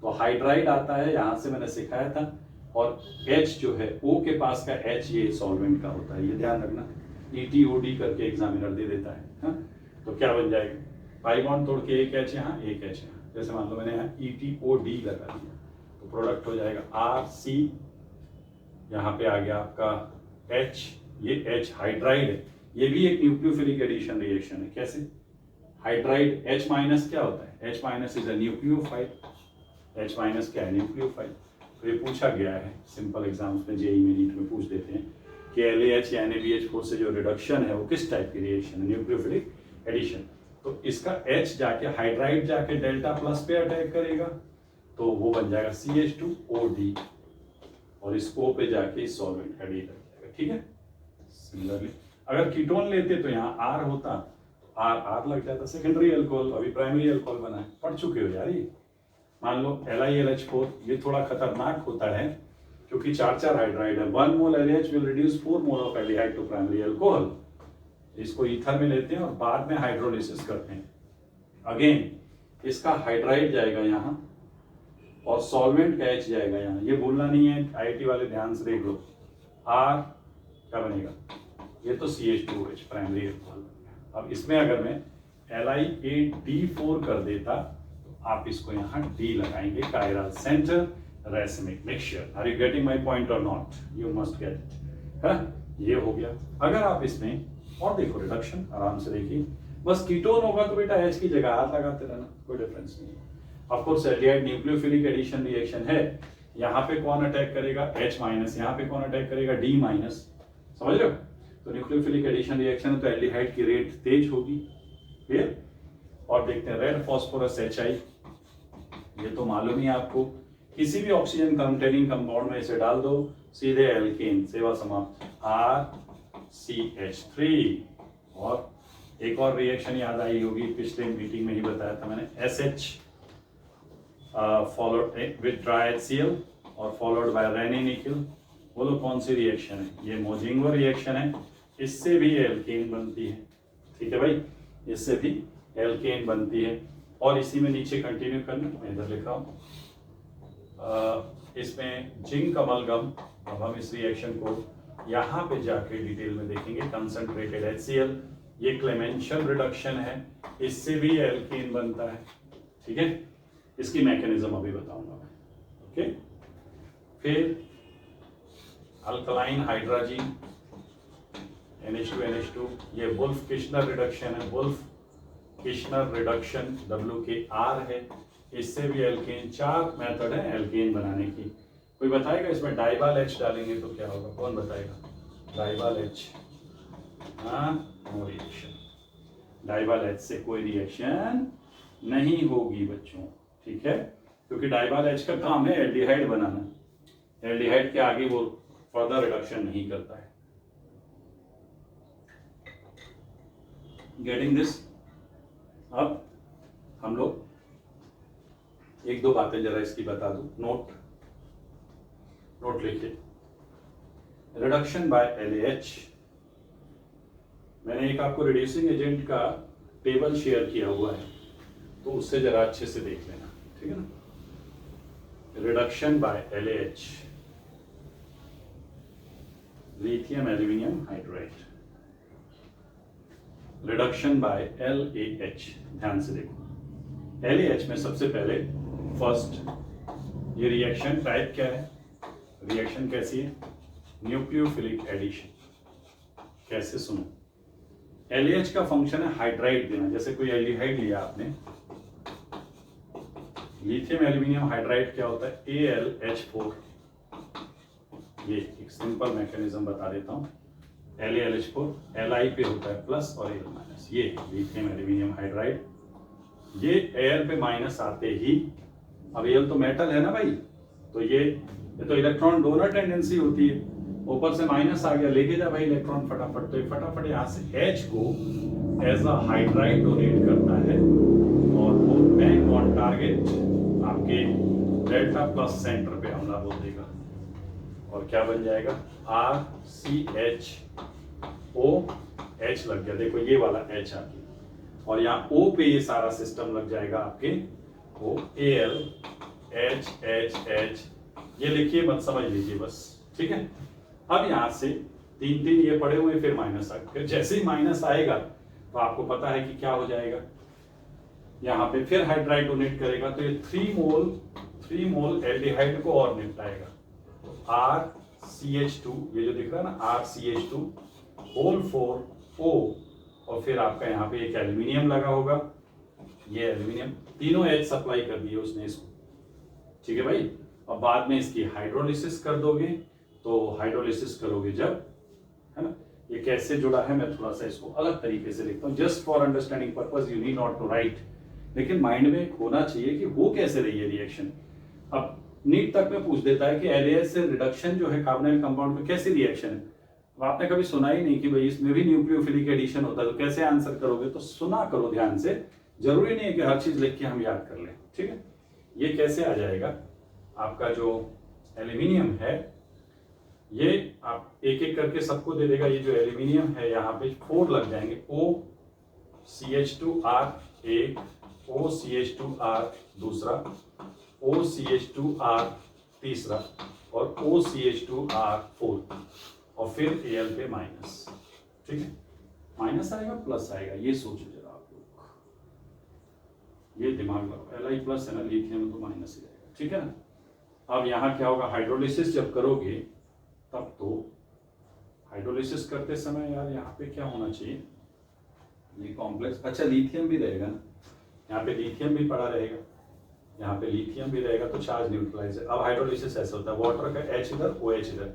तो हाइड्राइड आता है, यहां से मैंने सिखाया था। और H जो है, O के पास का H ये सॉल्वेंट का होता है, ये ध्यान रखना, ETOD करके एग्जामिनर दे देता है, हाँ? तो क्या बन जाएगा? पाई बॉन्ड तोड़ के एक H यहाँ, एक H यहाँ, जैसे मान लो मैंने यहाँ ETOD लगा दिया, तो प्रोडक्ट हो जाएगा RC, यहाँ पे आ गया आपका H, ये H हाइड्राइड है, ये भी एक न्यूक्लियोफिलिक एडिशन रिएक्शन है। कैसे? हाइड्राइड H माइनस क्या होता है? H minus is a nucleophile. H minus क्या है? न्यूक्लियोफाइल। तो ये पूछा गया है सिंपल एग्जाम्स में, जेई में, नीट में पूछ देते हैं कि LaH या NaBH4 से जो रिडक्शन है वो किस टाइप की रिएक्शन है? Nucleophilic addition. तो इसका H जाके हाइड्राइड जाके डेल्टा प्लस पे अटैक करेगा तो वो बन जाएगा CH2OD और इस O पे जाके इस सॉल्वेंट का D लग जाएगा। ठीक है। सिमिलरली अगर कीटोन लेते तो यहाँ R होता, R लग जाता, सेकेंडरी अल्कोहल, अभी प्राइमरी अल्कोहल बना है, पढ़ चुके हो यार ये। मान लो LiLH4, ये थोड़ा खतरनाक होता है क्योंकि 4 हाइड्राइड है। 1 mole LaH will reduce 4 mole of aldehyde to primary alcohol. इसको ईथर में लेते हैं और बाद में हाइड्रोलिसिस करते हैं। अगेन इसका हाइड्राइड जाएगा यहाँ और सॉल्वेंट का H जाएगा यहाँ। ये भूलना नहीं है, IIT वाले ध्यान से देख लो। R क्या बनेगा? ये तो CH2OH प्राइमरी अल्कोहल। अब इसमें अगर मैं LiAD4 कर देता तो आप इसको यहाँ D लगाएंगे, chiral centre racemic mixture. Are you getting my point or not? You must get it. है ये हो गया। अगर आप इसमें और देखो रिडक्शन आराम से देखिए, बस कीटोन होगा तो बेटा H की जगह R लगाते रहना, कोई डिफरेंस नहीं है। Of course aldehyde nucleophilic addition reaction है, यहाँ पे कौन अटैक करेगा? H माइनस, यहाँ पे कौन अटैक करेगा? D minus. समझ रहे हो? तो न्यूक्लियोफिलिक एडिशन रिएक्शन है तो एल्डिहाइड की रेट तेज होगी। क्लियर? और देखते हैं रेड फॉस्फोरस HI, ये तो मालूम ही है आपको, किसी भी ऑक्सीजन कंटेनिंग कंपाउंड में इसे डाल दो, सीधे एल्केन, सेवा समाप्त, RCH3। और एक और रिएक्शन याद आई होगी, पिछले मीटिंग में ही बताया था मैंने, SH followed with dry HCl और फॉलोड बाय रेनी निकल। बोलो कौन सी रिएक्शन है? ये मोजिंगो रिएक्शन है। इससे भी एल्केन बनती है। ठीक है भाई, इससे भी एल्केन बनती है। और इसी में नीचे कंटिन्यू करना, मैं इधर लिख रहा हूँ, इसमें जिंक अमलगम। अब हम इस रिएक्शन को यहाँ पे जाके डिटेल में देखेंगे। कंसंट्रेटेड HCl, ये क्लेमेंशियल रिडक्शन है, इससे भी एल्केन बनता है। ठीक है, इसकी मैकेनिज्म अभी बताऊंगा मैं। ओके, फिर अल्कलाइन हाइड्रोजन NH2, ये वुल्फ किश्नर रिडक्शन है। वुल्फ किश्नर रिडक्शन WKR है, इससे भी एल्केन। 4 मेथड है एल्केन बनाने की। कोई बताएगा इसमें डाइबाल H डालेंगे तो क्या होगा? कौन बताएगा? डाइबाल H, हाँ, नो रिएक्शन। डाइबाल H से कोई रिएक्शन नहीं होगी बच्चों। ठीक है, क्योंकि डाइबाल H का काम है एल्डिहाइड बनाना। एल्डिहाइड के आगे वो फर्दर रिडक्शन नहीं करता है। Getting this? अब हम लोग एक दो बातें जरा इसकी बता दूं, नोट लिखिए। रिडक्शन बाय LaH, मैंने एक आपको रिड्यूसिंग एजेंट का टेबल शेयर किया हुआ है, तो उससे जरा अच्छे से देख लेना। ठीक है ना? Reduction by LaH, lithium aluminium hydride. Reduction by LaH, ध्यान से देखो। LaH में सबसे पहले फर्स्ट, ये रिएक्शन टाइप क्या है? रिएक्शन कैसी है? Nucleophilic addition. कैसे? सुनो, LaH का फंक्शन है हाइड्राइड देना। जैसे कोई एल्डिहाइड लिया आपने, लिथियम एल्यूमिनियम हाइड्राइड क्या होता है? AlH4। ये एक सिंपल मैकेनिज्म बता देता हूँ। LaLH4 Li पे होता है प्लस और Al माइनस। ये लिथियम एल्यूमिनियम हाइड्राइड, ये एयर पे माइनस आते ही, अब Al तो मेटल है ना भाई, तो ये तो इलेक्ट्रॉन डोनर टेंडेंसी होती है, ऊपर से माइनस आ गया, लेके जा भाई इलेक्ट्रॉन फटाफट। तो फटाफट यहाँ से H को एज अ हाइड्राइड डोनेट करता है और वो बैंक ऑन टारगेट आपके डेल्टा प्लस सेंटर पे हमला बोल देगा और क्या बन जाएगा? RCHOH लग गया। देखो ये वाला H आ गया और यहाँ O पे ये सारा सिस्टम लग जाएगा आपके, वो AlHHH। ये लिखिए मत, समझ लीजिए बस। ठीक है, अब यहाँ से 3 ये पड़े हुए, फिर माइनस आ गया। फिर जैसे ही माइनस आएगा तो आपको पता है कि क्या हो जाएगा, यहाँ पे फिर हाइड्राइड डोनेट करेगा तो ये 3 मोल एल्डिहाइड को और निपटाएगा। तो RCH2, ये जो दिख रहा है ना RCH2 होल 4 O और फिर आपका यहाँ पे एक एल्यूमिनियम लगा होगा, ये एल्यूमिनियम, तीनों H सप्लाई कर दिए उसने इसको, ठीक है भाई। और बाद में इसकी हाइड्रोलिसिस कर दोगे, तो हाइड्रोलिसिस करोगे जब, है ना। ये कैसे जुड़ा है मैं थोड़ा सा इसको अलग तरीके से लिखता हूँ, just for understanding purpose, you need not to write, लेकिन माइंड में होना चाहिए कि वो कैसे रही है रिएक्शन। अब नीट तक में पूछ देता है कि LAS से रिडक्शन जो है कार्बोनाइल कंपाउंड में कैसी रिएक्शन है। अब आपने कभी सुना ही नहीं कि भाई इसमें भी न्यूक्लियोफिलिक एडिशन होता है, तो कैसे आंसर करोगे, तो सुना करो ध्यान से, जरूरी नहीं है कि हर चीज लिख के हम याद कर लें, ठीक है। ये कैसे आ जाएगा, आपका जो एल्यूमिनियम है ये आप एक एक करके सबको दे देगा, ये जो एल्यूमिनियम है यहाँ पे 4 लग जाएंगे, OCH2R एक, OCH2R दूसरा, OCH2R तीसरा और OCH2R फोर्थ, और फिर Al पे माइनस, ठीक है। माइनस आएगा प्लस आएगा, ये सोचो जरा आप लोग, ये दिमाग लगाओ, Li प्लस है ना, लिथियम तो माइनस ही रहेगा, ठीक है ना। अब यहाँ क्या होगा, हाइड्रोलिसिस जब करोगे तब तो हाइड्रोलिसिस करते समय यार यहाँ पे क्या होना चाहिए, ये कॉम्प्लेक्स, अच्छा लिथियम भी रहेगा ना, यहाँ पे लिथियम भी पड़ा रहेगा, यहाँ पे लिथियम भी रहेगा, तो चार्ज न्यूट्रलाइज है। अब हाइड्रोलिसिस ऐसा होता है, वाटर का H इधर, OH इधर,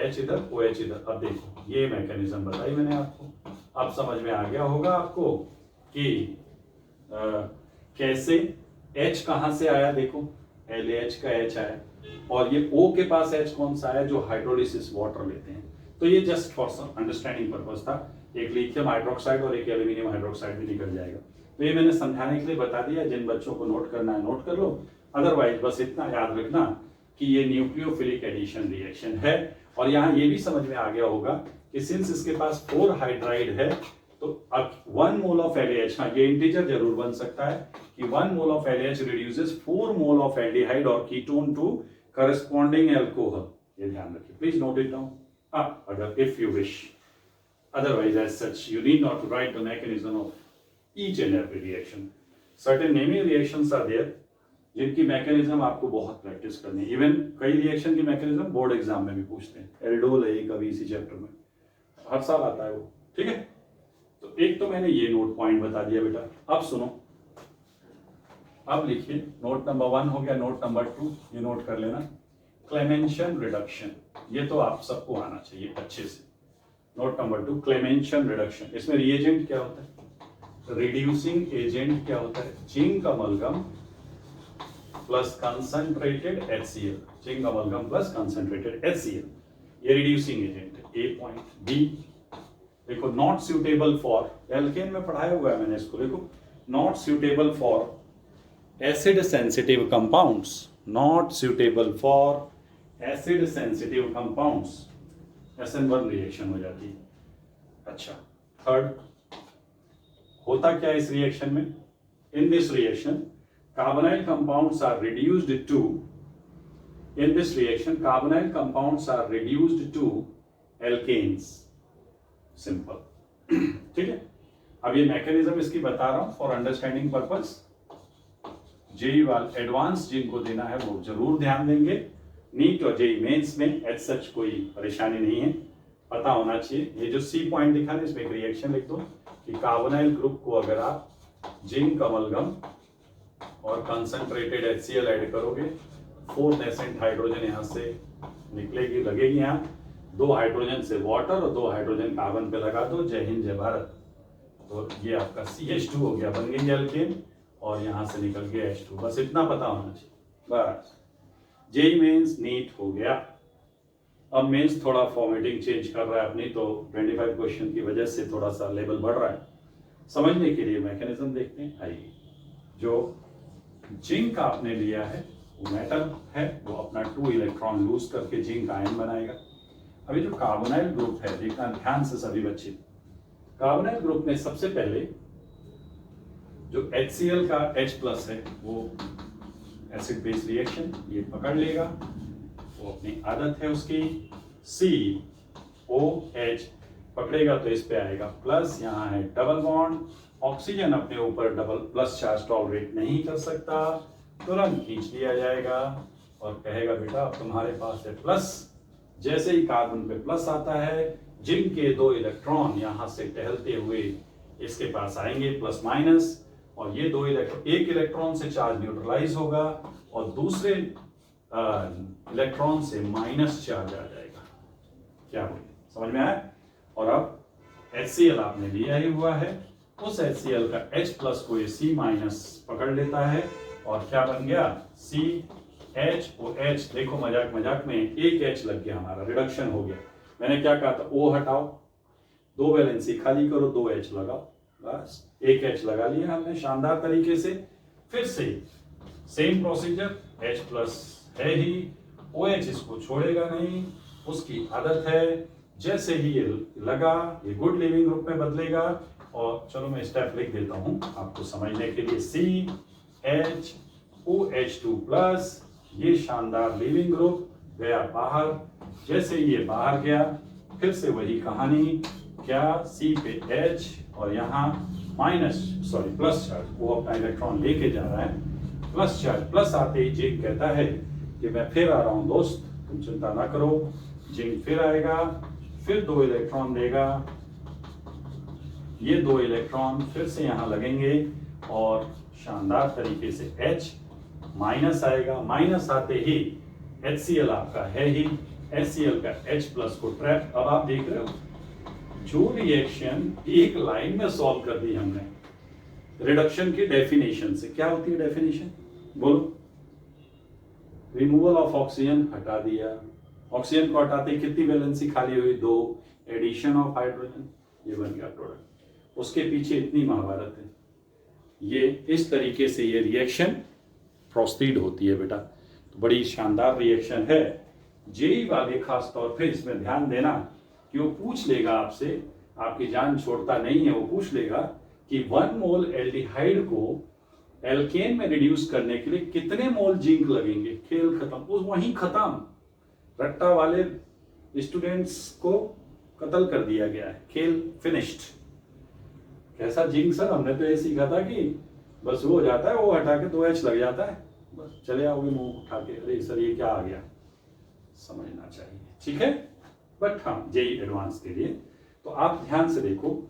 H इधर, OH इधर। अब देखो ये मैकेनिज्म बताई मैंने आपको, अब समझ में आ गया होगा आपको कि कैसे H कहाँ से आया, देखो LAH का H आया, और ये O के पास H कौन सा आया, जो हाइड्रोलिसिस वाटर लेते हैं। तो ये जस्ट फॉर अंडरस्टैंडिंग पर्पस था, एक लिथियम हाइड्रोक्साइड और एक एल्यूमिनियम हाइड्रोक्साइड भी निकल जाएगा। तो ये मैंने समझाने के लिए बता दिया, जिन बच्चों को नोट करना है नोट कर लो, अदरवाइज बस इतना याद रखना कि ये न्यूक्लियोफिलिक एडिशन रिएक्शन है। और यहाँ ये भी समझ में आ गया होगा कि सिंस इसके पास 4 हाइड्राइड है, तो अब 1 मोल ऑफ LAH, हाँ ये इंटीजर जरूर बन सकता है कि 1 mole of LAH reduces 4 mole of aldehyde और कीटोन टू करस्पॉन्डिंग एल्कोहल, ये ध्यान रखिए, प्लीज नोट इट डाउन, अगर if you wish, otherwise as such you need not to write the mechanism of each and every reaction. Certain naming reactions are there जिनकी mechanism आपको बहुत practice करनी है, even कई रिएक्शन की mechanism board exam में भी पूछते हैं, एल्डोल है कभी इसी चैप्टर में, हर साल आता है वो, ठीक है। तो एक तो मैंने ये नोट पॉइंट बता दिया बेटा, अब सुनो, अब लिखिए, नोट नंबर 1 हो गया, नोट नंबर 2 ये नोट कर लेना, क्लेमेंशन रिडक्शन, ये तो आप सबको आना चाहिए अच्छे से। नोट नंबर 2 क्लेमेंशन रिडक्शन, इसमें रिएजेंट क्या होता है, रिड्यूसिंग एजेंट क्या होता है, zinc amalgam plus concentrated HCl, zinc amalgam plus concentrated HCl, ये रिड्यूसिंग एजेंट है, ए पॉइंट। बी देखो, नॉट सुटेबल फॉर, एल्केन में पढ़ाया हुआ है मैंने इसको, देखो not suitable for acid sensitive compounds, not suitable for acid sensitive compounds, SN1 reaction हो जाती है। अच्छा, थर्ड होता क्या इस रिएक्शन में, in this reaction carbonyl compounds are reduced to, in this reaction carbonyl compounds are reduced to alkanes, simple, ठीक है। अब ये मैकेनिज्म इसकी बता रहा हूं फॉर अंडरस्टैंडिंग पर्पस, जेई वाले एडवांस जिनको देना है वो जरूर ध्यान देंगे, नीट और जेई मेंस में एज सच कोई परेशानी नहीं है, पता होना चाहिए। ये जो सी पॉइंट दिखा है इसमें एक रिएक्शन लिख दो कि कार्बोनाइल ग्रुप को अगर आप जिंक अमलगम और कंसंट्रेटेड HCl ऐड करोगे, 4 नेसेंट हाइड्रोजन यहाँ से निकलेगी, लगेगी यहाँ, 2 हाइड्रोजन से वाटर और 2 हाइड्रोजन कार्बन पे लगा दो, जय हिंद जय भारत। तो ये आपका CH2 हो गया, बन गई एल्केन, और यहाँ से निकल गया H2, बस इतना पता होना चाहिए बस। जेई मेंस नीट हो गया। अब मेंस थोड़ा फॉर्मेटिंग चेंज कर रहा है अपनी, तो 25 क्वेश्चन की वजह से थोड़ा सा लेवल बढ़ रहा है। समझने के लिए मैकेनिज्म देखते हैं, आइए। जो जिंक आपने लिया है वो मेटल है, वो अपना 2 इलेक्ट्रॉन लूज करके जिंक आयन बनाएगा। अभी जो कार्बोनाइल ग्रुप है, देखना ध्यान से सभी बच्चे, कार्बोनाइल ग्रुप में सबसे पहले जो HCl का H+ है वो एसिड बेस रिएक्शन ये पकड़ लेगा, वो अपनी आदत है उसकी, COH पकड़ेगा तो इस पे आएगा प्लस, यहाँ है डबल बॉन्ड, ऑक्सीजन अपने ऊपर डबल प्लस चार्ज टॉलरेट नहीं कर सकता, तुरंत खींच लिया जाएगा और कहेगा बेटा अब तुम्हारे पास है प्लस। जैसे ही कार्बन पे प्लस आता है, जिंक के 2 इलेक्ट्रॉन यहां से टहलते हुए इसके पास आएंगे प्लस माइनस, और ये 2 इलेक्ट्रॉन, एक इलेक्ट्रॉन से चार्ज न्यूट्रलाइज होगा और दूसरे इलेक्ट्रॉन से माइनस चार्ज आ जाएगा। क्या बोलिए, समझ में आया? और अब HCl आपने लिया ही हुआ है, उस HCl का H प्लस को ये C माइनस पकड़ लेता है और क्या बन गया CHOH। देखो मजाक मजाक में एक H लग गया, हमारा रिडक्शन हो गया। मैंने क्या कहा था, O हटाओ, 2 वैलेंसी खाली करो, 2 H लगाओ, बस एक H लगा लिया हमने शानदार तरीके से। फिर से सेम प्रोसीजर, H प्लस है ही, OH इसको छोड़ेगा नहीं, उसकी आदत है, जैसे ही ये लगा ये गुड लिविंग ग्रुप में बदलेगा। और चलो मैं स्टेप लिख देता हूं आपको समझने के लिए, CHOH2 प्लस, ये शानदार लिविंग ग्रुप गया बाहर, जैसे ही ये बाहर गया फिर से वही कहानी, क्या C पे H और यहाँ प्लस चार्ज, वो अपना इलेक्ट्रॉन लेके जा रहा है, प्लस चार्ज, प्लस आते ही जिंक कहता है कि मैं फिर आ रहा हूं दोस्त, तुम चिंता ना करो। जिंक फिर आएगा, फिर 2 इलेक्ट्रॉन देगा, ये 2 इलेक्ट्रॉन फिर से यहां लगेंगे और शानदार तरीके से H माइनस आएगा, माइनस आते ही HCl आपका है ही, HCl का H प्लस को ट्रैप। अब आप देख रहे हो जो रिएक्शन एक लाइन में सॉल्व कर दी हमने रिडक्शन की डेफिनेशन से। क्या होती है डेफिनेशन, बोलो? रिमूवल ऑफ ऑक्सीजन, हटा दिया, ऑक्सीजन को हटाते कितनी वैलेंसी खाली हुई, 2, एडिशन ऑफ हाइड्रोजन, ये बन गया प्रोडक्ट। उसके पीछे इतनी महाभारत है, ये इस तरीके से ये रिएक्शन प्रोसीड होती है बेटा। तो बड़ी शानदार रिएक्शन है। जेई वाले खास तौर पे इसमें ध्यान देना कि वो पूछ लेगा आपसे, आपकी जान छोड़ता नहीं है, वो पूछ लेगा कि 1 मोल एल्डिहाइड को एल्केन में रिड्यूस करने के लिए कितने मोल जिंक लगेंगे। खेल खत्म, वहीं खत्म, रट्टा वाले स्टूडेंट्स को कत्ल कर दिया गया है, खेल फिनिश्ड। कैसा जिंक सर, हमने तो ये सीखा था कि बस वो हो जाता है, वो हटा के 2 H लग जाता है, बस चले आओगे मुंह उठा के, अरे सर ये क्या आ गया, समझना चाहिए, ठीक है। बट हाँ, जेई एडवांस के लिए तो आप ध्यान से देखो,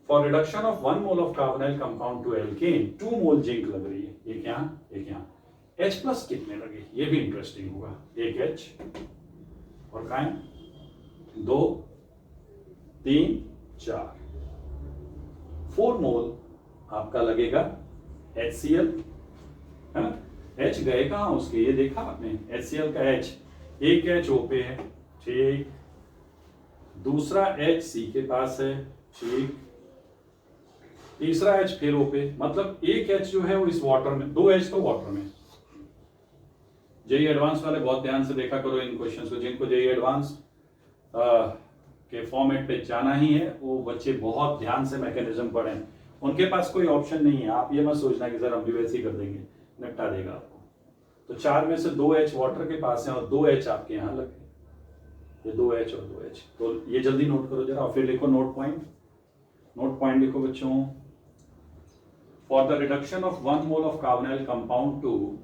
for reduction of 1 mole of carbonyl compound to alkane 2 mole zinc लग रही है, एक यहाँ एक यहाँ। H प्लस कितने लगे, ये भी इंटरेस्टिंग होगा, एक H और कहा 2, 3, 4, 4 मोल आपका लगेगा HCl, है ना। H गए कहाँ उसके, ये देखा आपने, HCl का H, एक H O पे है, ठीक, दूसरा H C के पास है, ठीक, तीसरा H फिर O पे, मतलब एक H जो है वो इस वाटर में, 2 H तो वाटर में। जेई एडवांस वाले बहुत ध्यान से देखा करो इन क्वेश्चंस को, जिनको जेई एडवांस के फॉर्मेट पे जाना ही है वो बच्चे बहुत ध्यान से मैकेनिज्म पढ़ें, उनके पास कोई ऑप्शन नहीं है। आप ये मत सोचना कि सर हम भी वैसे ही कर देंगे, निपटा देगा आपको। तो 4 में से 2 H वाटर के पास है और 2 H आपके यहाँ लगे, ये 2 H और 2 H। तो ये जल्दी नोट करो जरा, और फिर लिखो नोट पॉइंट लिखो बच्चों। For the reduction of 1 mole of carbonyl compound to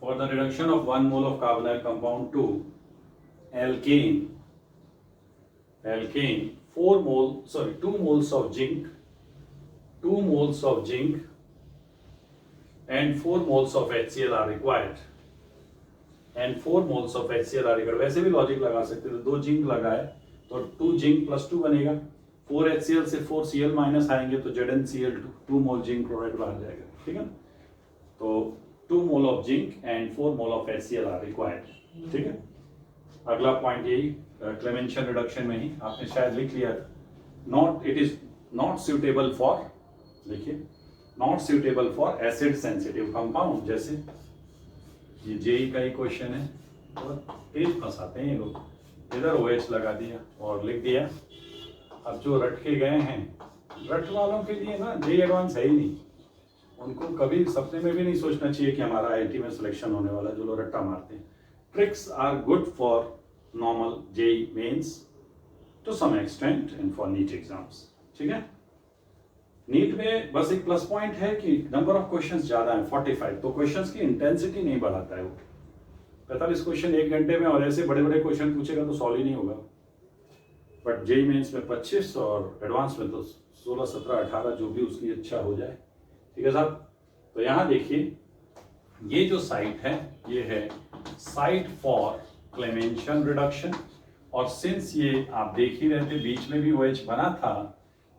for the reduction of 1 mole of carbonyl compound to alkane 2 moles of zinc and 4 moles of HCl are required, वैसे भी logic लगा सकते थे, 2 zinc लगाए तो 2 zinc plus 2 बनेगा, 4 HCl से 4 Cl minus आएंगे तो ZnCl2, 2 मोल जिंक क्लोराइड बाहर जाएगा, ठीक है। तो 2 mole of zinc and 4 mole of HCl are required, ठीक है। अगला पॉइंट यही क्लेमेंशन रिडक्शन में ही आपने शायद लिख लिया था, it is not suitable for, देखिए not suitable for acid sensitive compound. जैसे ये जेई का ही क्वेश्चन है, बहुत तेज फंसाते हैं ये लोग, इधर OH लगा दिया और लिख दिया। अब जो रट के गए हैं, रट वालों के लिए ना जेई एडवांस है ही नहीं, उनको कभी सपने में भी नहीं सोचना चाहिए कि हमारा IIT में सिलेक्शन होने वाला, जो लोग रट्टा मारते हैं। Tricks are good for normal JEE Mains to some extent and for NEET exams, ठीक है। नीट में बस एक प्लस पॉइंट है कि नंबर ऑफ क्वेश्चंस ज्यादा है, 45, तो क्वेश्चंस की इंटेंसिटी नहीं बढ़ाता है वो, 45 क्वेश्चन 1 घंटे में, और ऐसे बड़े बड़े क्वेश्चन पूछेगा तो सॉल्व ही नहीं होगा। बट जेई मेंस में 25 और एडवांस में तो 16, 17, 18 जो भी उसकी इच्छा हो जाए। ठीक है साहब। तो यहाँ देखिए ये जो साइट है ये है साइट फॉर क्लेमेंशन रिडक्शन, और सिंस ये आप देख ही रहे थे बीच में भी OH बना था,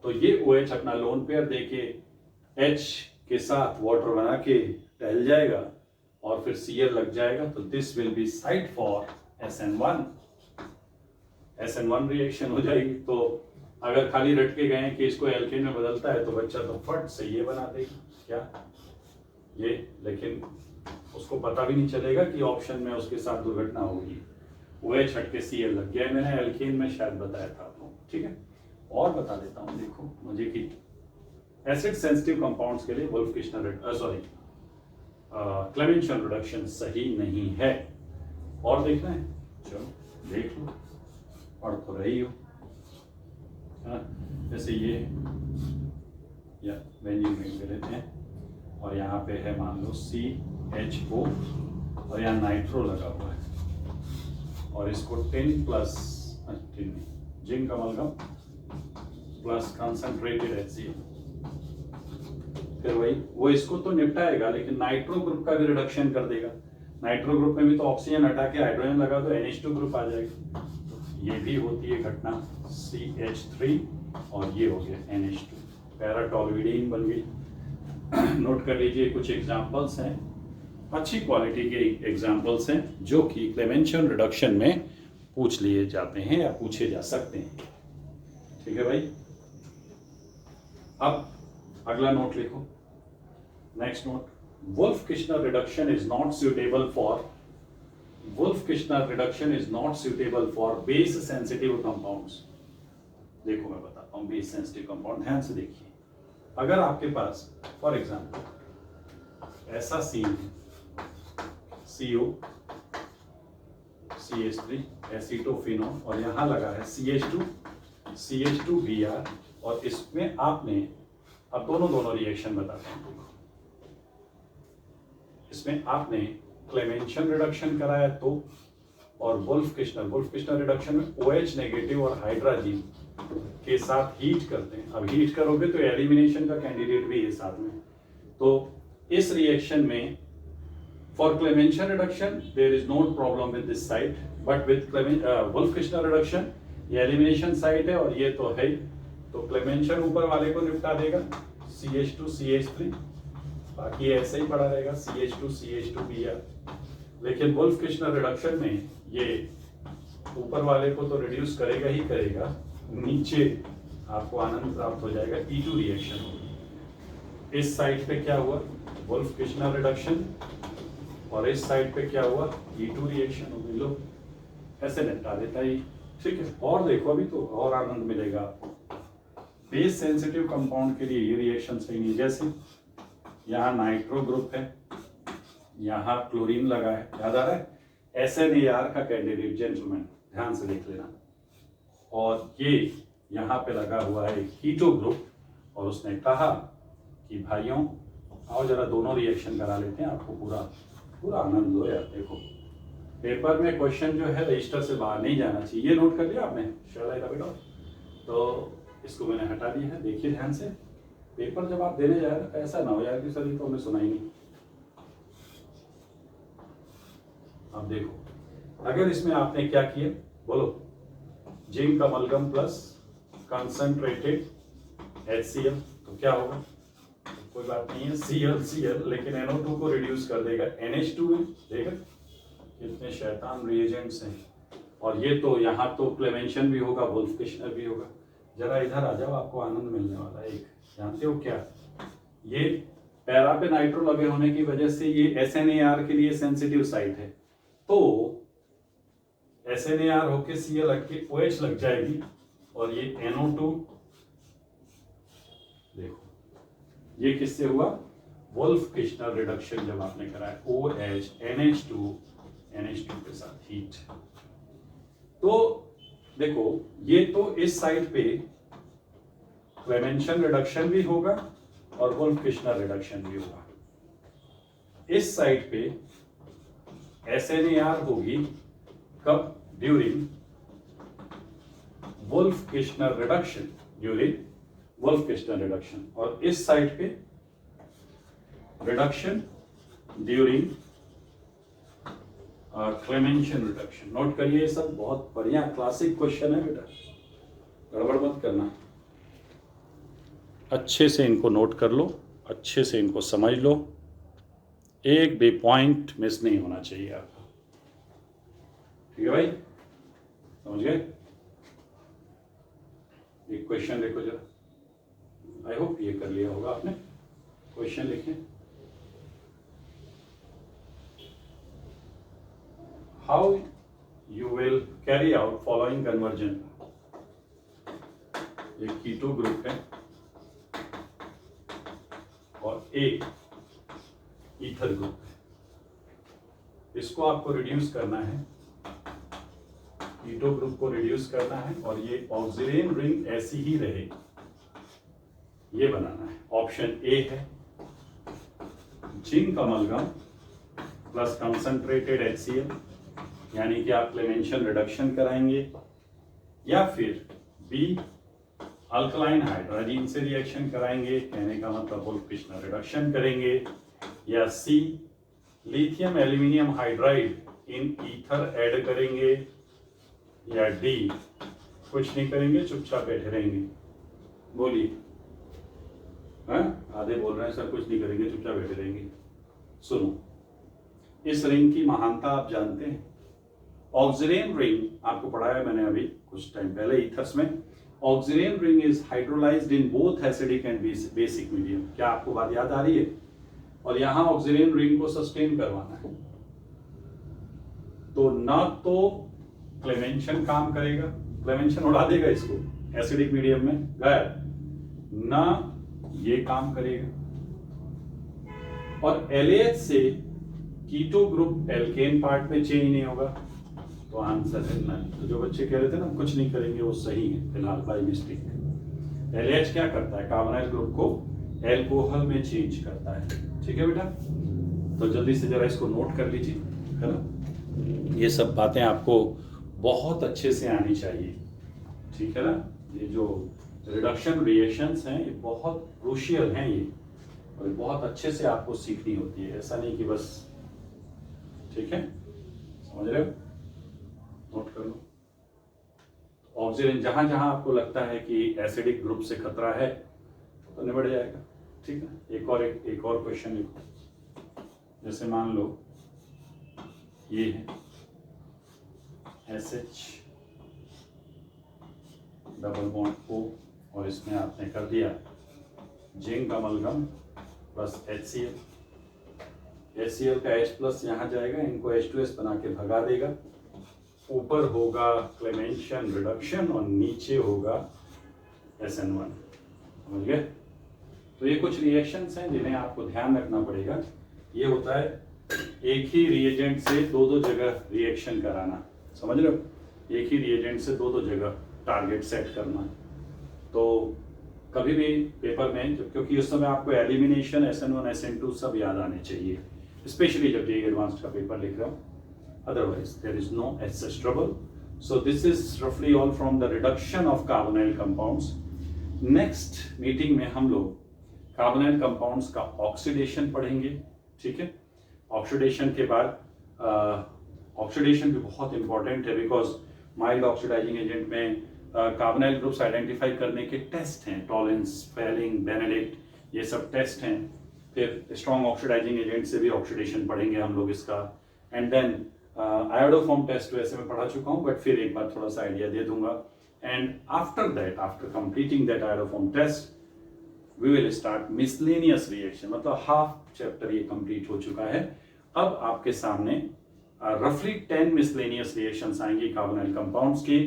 तो ये OH अपना लोन पेयर देके H के साथ वाटर बना के टहल जाएगा और फिर Cl लग जाएगा। तो this will be site for SN1 reaction हो जाएगी। तो अगर खाली रट के गए कि इसको एल्केन में बदलता है तो बच्चा तो फट से ये बना देगा क्या ये, लेकिन उसको पता भी नहीं चलेगा कि ऑप्शन में उसके साथ दुर्घटना होगी। OH हट के Cl लग गया। मैंने एल्केन में शायद बताया था आपको। ठीक है, और बता देता हूँ, देखो मुझे कि एसिड सेंसिटिव कंपाउंड्स के लिए वोल्फ-किश्नर क्लेमेंशन रिडक्शन सही नहीं है। और देखना है, चलो देख लो, पढ़ तो रही हो। जैसे ये या बेंजीन रिंग ले लेते हैं और यहाँ पे है मान लो CHO और यहाँ नाइट्रो लगा हुआ है और इसको 10+ zinc amalgam plus concentrated HCl। फिर वही वो इसको तो निपटाएगा लेकिन नाइट्रो ग्रुप का भी रिडक्शन कर देगा। नाइट्रो ग्रुप में भी तो ऑक्सीजन हटा के हाइड्रोजन लगा तो NH2 ग्रुप आ जाएगा। ये भी होती है घटना CH3 और ये हो गया NH2, पैराटोल्यूडीन बन गई। नोट कर लीजिए, कुछ एग्जांपल्स हैं, अच्छी क्वालिटी के एग्जांपल्स हैं जो कि क्लेमेंशन रिडक्शन में पूछ लिए जाते हैं या पूछे जा सकते हैं। ठीक है भाई। अब अगला नोट लिखो, next note, Wolff-Kishner reduction is not suitable for base sensitive compounds। देखो मैं बताता हूँ बेस सेंसिटिव कंपाउंड, ध्यान से देखिए। अगर आपके पास फॉर एग्जांपल ऐसा सीन है, CO CH3 एसीटोफिनोल और यहाँ लगा है CH2Br, और इसमें आपने अब दोनों रिएक्शन बताते हैं। इसमें आपने क्लेमेंशन रिडक्शन कराया तो, और वोल्फ-किश्नर रिडक्शन में OH नेगेटिव और हाइड्रोजन के साथ हीट करते हैं। अब हीट करोगे तो एलिमिनेशन का कैंडिडेट भी है साथ में। तो इस रिएक्शन में for Clemmensen reduction there is no problem with this site, but with Wolff Kishner reduction ये एलिमिनेशन साइट है और ये तो है ही, तो क्लेमेंशन ऊपर वाले को निपटा देगा CH2 CH3, बाकी ऐसे ही पड़ा रहेगा CH2Br। लेकिन वोल्फ-किश्नर रिडक्शन में ये ऊपर वाले को तो रिड्यूस करेगा ही करेगा, नीचे आपको आनंद प्राप्त हो जाएगा, E2 रिएक्शन होगी। इस साइड पे क्या हुआ, वोल्फ-किश्नर रिडक्शन, और इस साइड पे क्या हुआ, E2 रिएक्शन होगी। लो ऐसे निपटा देता ही। ठीक है, और देखो अभी तो और आनंद मिलेगा आपको। बेस सेंसिटिव कंपाउंड के लिए ये रिएक्शन सही नहीं, जैसे यहाँ नाइट्रो ग्रुप है, यहाँ क्लोरीन लगा है, याद आ रहा है, SNAR का कैंडिडेट, जेंटलमैन ध्यान से देख लेना, और ये यहाँ पे लगा हुआ है कीटो ग्रुप, और उसने कहा कि भाइयों आओ जरा दोनों रिएक्शन करा लेते हैं, आपको पूरा आनंद लो यार। देखो पेपर में क्वेश्चन जो है रजिस्टर से बाहर नहीं जाना चाहिए, ये नोट कर लिया आपने, बेटा, तो इसको मैंने हटा दिया है। देखिए ध्यान से, पेपर जब आप देने जाए तो ऐसा ना हो यार कि सर ये तो हमें सुना ही नहीं। अब देखो अगर इसमें आपने क्या किया बोलो, zinc amalgam plus concentrated HCl, तो क्या होगा, कोई बात नहीं है Cl, लेकिन NO2 को रिड्यूस कर देगा NH2 में। देखा कितने शैतान रिएजेंट्स हैं। और ये तो यहाँ तो क्लेमेंशन भी होगा, वोल्फ-किश्नर भी होगा। जरा इधर आ जाओ, आपको आनंद मिलने वाला है। एक जानते हो क्या, ये पैरा पे नाइट्रो लगे होने की वजह से ये SNAR के लिए सेंसिटिव साइट है, तो SNAR होके Cl लग के OH लग जाएगी, और ये NO2 देखो ये किससे हुआ, वोल्फ-किश्नर रिडक्शन जब आपने कराया OH NH2 के साथ हीट। तो देखो ये तो इस साइड पे क्लेमेंशन रिडक्शन भी होगा और वोल्फ-किश्नर रिडक्शन भी होगा। इस साइड पे SNAR होगी कब? During Wolff Kishner reduction, during Wolff Kishner reduction. और इस साइड पे reduction during Clemmensen reduction. Note करिए, सब बहुत बढ़िया क्लासिक क्वेश्चन है बेटा, गड़बड़ मत करना। अच्छे से इनको नोट कर लो, अच्छे से इनको समझ लो, एक भी पॉइंट मिस नहीं होना चाहिए आपका। ठीक है भाई, समझ गए? एक क्वेश्चन देखो जरा, आई होप ये कर लिया होगा आपने। क्वेश्चन लिखें, how you will carry out following conversion. एक कीटो ग्रुप है और एक ईथर ग्रुप है, इसको आपको रिड्यूस करना है, कीटो ग्रुप को रिड्यूस करना है और ये ऑक्सीजन रिंग ऐसी ही रहे, ये बनाना है। ऑप्शन ए है zinc amalgam plus concentrated HCl, यानी कि आप क्लेमेंशन रिडक्शन कराएंगे, या फिर बी अल्कलाइन हाइड्रोजन से रिएक्शन कराएंगे, कहने का मतलब वुल्फ किश्नर रिडक्शन करेंगे, या C lithium aluminium hydride in ether add करेंगे, या डी कुछ नहीं करेंगे, चुपचाप बैठे रहेंगे। बोलिए, आधे बोल रहे हैं सर कुछ नहीं करेंगे, चुपचाप बैठे रहेंगे। सुनो, इस रिंग की महानता आप जानते हैं। ऑक्सीजन रिंग आपको पढ़ाया मैंने अभी कुछ टाइम पहले ईथर्स में। Oxygen ring is hydrolysed in both acidic and basic medium. क्या आपको बात याद आ रही है? और यहां ऑक्सीजन रिंग को सस्टेन करवाना है, तो ना तो क्लेमेंशन काम करेगा, क्लेमेंशन उड़ा देगा इसको एसिडिक मीडियम में गायब, ना ये काम करेगा, और LH से कीटो ग्रुप एल्केन पार्ट में चेंज नहीं होगा, तो आंसर है नहीं। तो जो बच्चे कह रहे थे ना कुछ नहीं करेंगे, वो सही है फिलहाल बाय मिस्टेक। LH क्या करता है? कार्बोनाइल ग्रुप को एल्कोहल में चेंज करता है। ठीक है बेटा, तो जल्दी से जरा इसको नोट कर लीजिए, है ना। ये सब बातें आपको बहुत अच्छे से आनी चाहिए, ठीक है ना। ये जो रिडक्शन रिएक्शंस हैं ये बहुत क्रूशियल हैं ये, और बहुत अच्छे से आपको सीखनी होती है, ऐसा नहीं कि बस। ठीक है, समझ रहे हो? नोट कर लो। ऑक्सीजन जहां जहां आपको लगता है कि एसिडिक ग्रुप से खतरा है तो निबट जाएगा। ठीक है, एक और क्वेश्चन लिखो। जैसे मान लो ये है SH डबल बॉन्ड O, और इसमें आपने कर दिया zinc amalgam plus HCl। HCl का H प्लस यहाँ जाएगा, इनको H2S बना के भगा देगा। ऊपर होगा क्लेमेंशन रिडक्शन और नीचे होगा SN1। समझ गए? तो ये कुछ रिएक्शंस हैं जिन्हें आपको ध्यान रखना पड़ेगा। ये होता है एक ही रिएजेंट से दो जगह रिएक्शन कराना, समझ रहे हो? एक ही रिएजेंट से दो जगह टारगेट सेट करना। तो कभी भी पेपर में क्योंकि उस समय आपको एलिमिनेशन SN1 SN2 सब याद आने चाहिए, स्पेशली जब ये एडवांस्ड का पेपर लिख रहा हूँ, otherwise there is no such trouble. So this is roughly all from the reduction of carbonyl compounds. Next meeting में हम लोग कार्बोनाइल कंपाउंड्स का ऑक्सीडेशन पढ़ेंगे। ठीक है, ऑक्सीडेशन के बाद ऑक्सीडेशन भी बहुत इंपॉर्टेंट है, बिकॉज माइल्ड ऑक्सीडाइजिंग एजेंट में कार्बोनाइल ग्रुप्स आइडेंटिफाई करने के टेस्ट हैं, टॉलेंस, फेलिंग, बेनेडिक्ट, ये सब टेस्ट हैं। फिर स्ट्रॉन्ग ऑक्सीडाइजिंग एजेंट से भी ऑक्सीडेशन पढ़ेंगे हम लोग इसका, एंड देन आयोडोफॉर्म टेस्ट वैसे मैं पढ़ा चुका हूँ, बट फिर एक बार थोड़ा सा आइडिया दे दूंगा। And after that, after completing that iodoform test, we will start miscellaneous reaction. मतलब हाफ चैप्टर ये कंप्लीट हो चुका है। अब आपके सामने रफली 10 मिसलेनियस रिएक्शंस आएंगी कार्बोनाइल कंपाउंड्स की।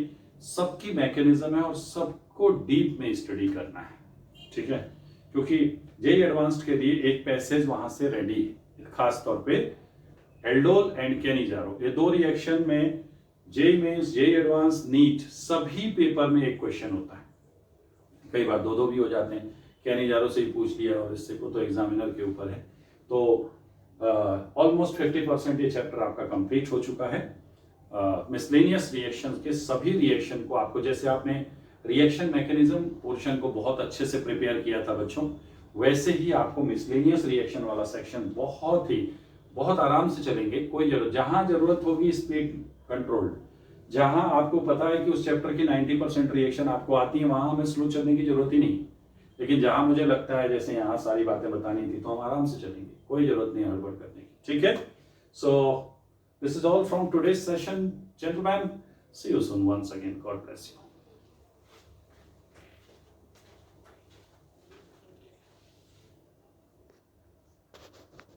सबकी मैकेनिज्म है और सबको डीप में स्टडी करना है। ठीक है, क्योंकि जेई एडवांस्ड के लिए एक पैसेज वहां से रेडी है, खास तौर पे एल्डोल एंड केनिजारो, ये दो रिएक्शन में JEE Mains, JEE Advance, NEET सभी पेपर में एक क्वेश्चन होता है। कई बार दो भी हो जाते हैं, केनिजारो से ही पूछ लिया और इससे को तो एग्जामिनर के ऊपर है। तो ऑलमोस्ट 50% ये चैप्टर आपका कंप्लीट हो चुका है। मिसलेनियस रिएक्शंस के सभी रिएक्शन को आपको, जैसे आपने रिएक्शन मैकेनिज्म पोर्शन को बहुत अच्छे से प्रिपेयर किया था बच्चों, वैसे ही आपको मिसलेनियस रिएक्शन वाला सेक्शन बहुत आराम से चलेंगे। कोई जहां जरूरत होगी स्पीड कंट्रोल, जहां आपको पता है कि उस चैप्टर की 90% रिएक्शन आपको आती है, वहां हमें स्लो चलने की जरूरत ही नहीं। लेकिन जहां मुझे लगता है जैसे यहाँ सारी बातें बतानी थी तो हम आराम से चलेंगे, कोई जरूरत नहीं हड़बड़ करने की, ठीक है। So this is all from today's session gentleman, see you soon once again, God bless you.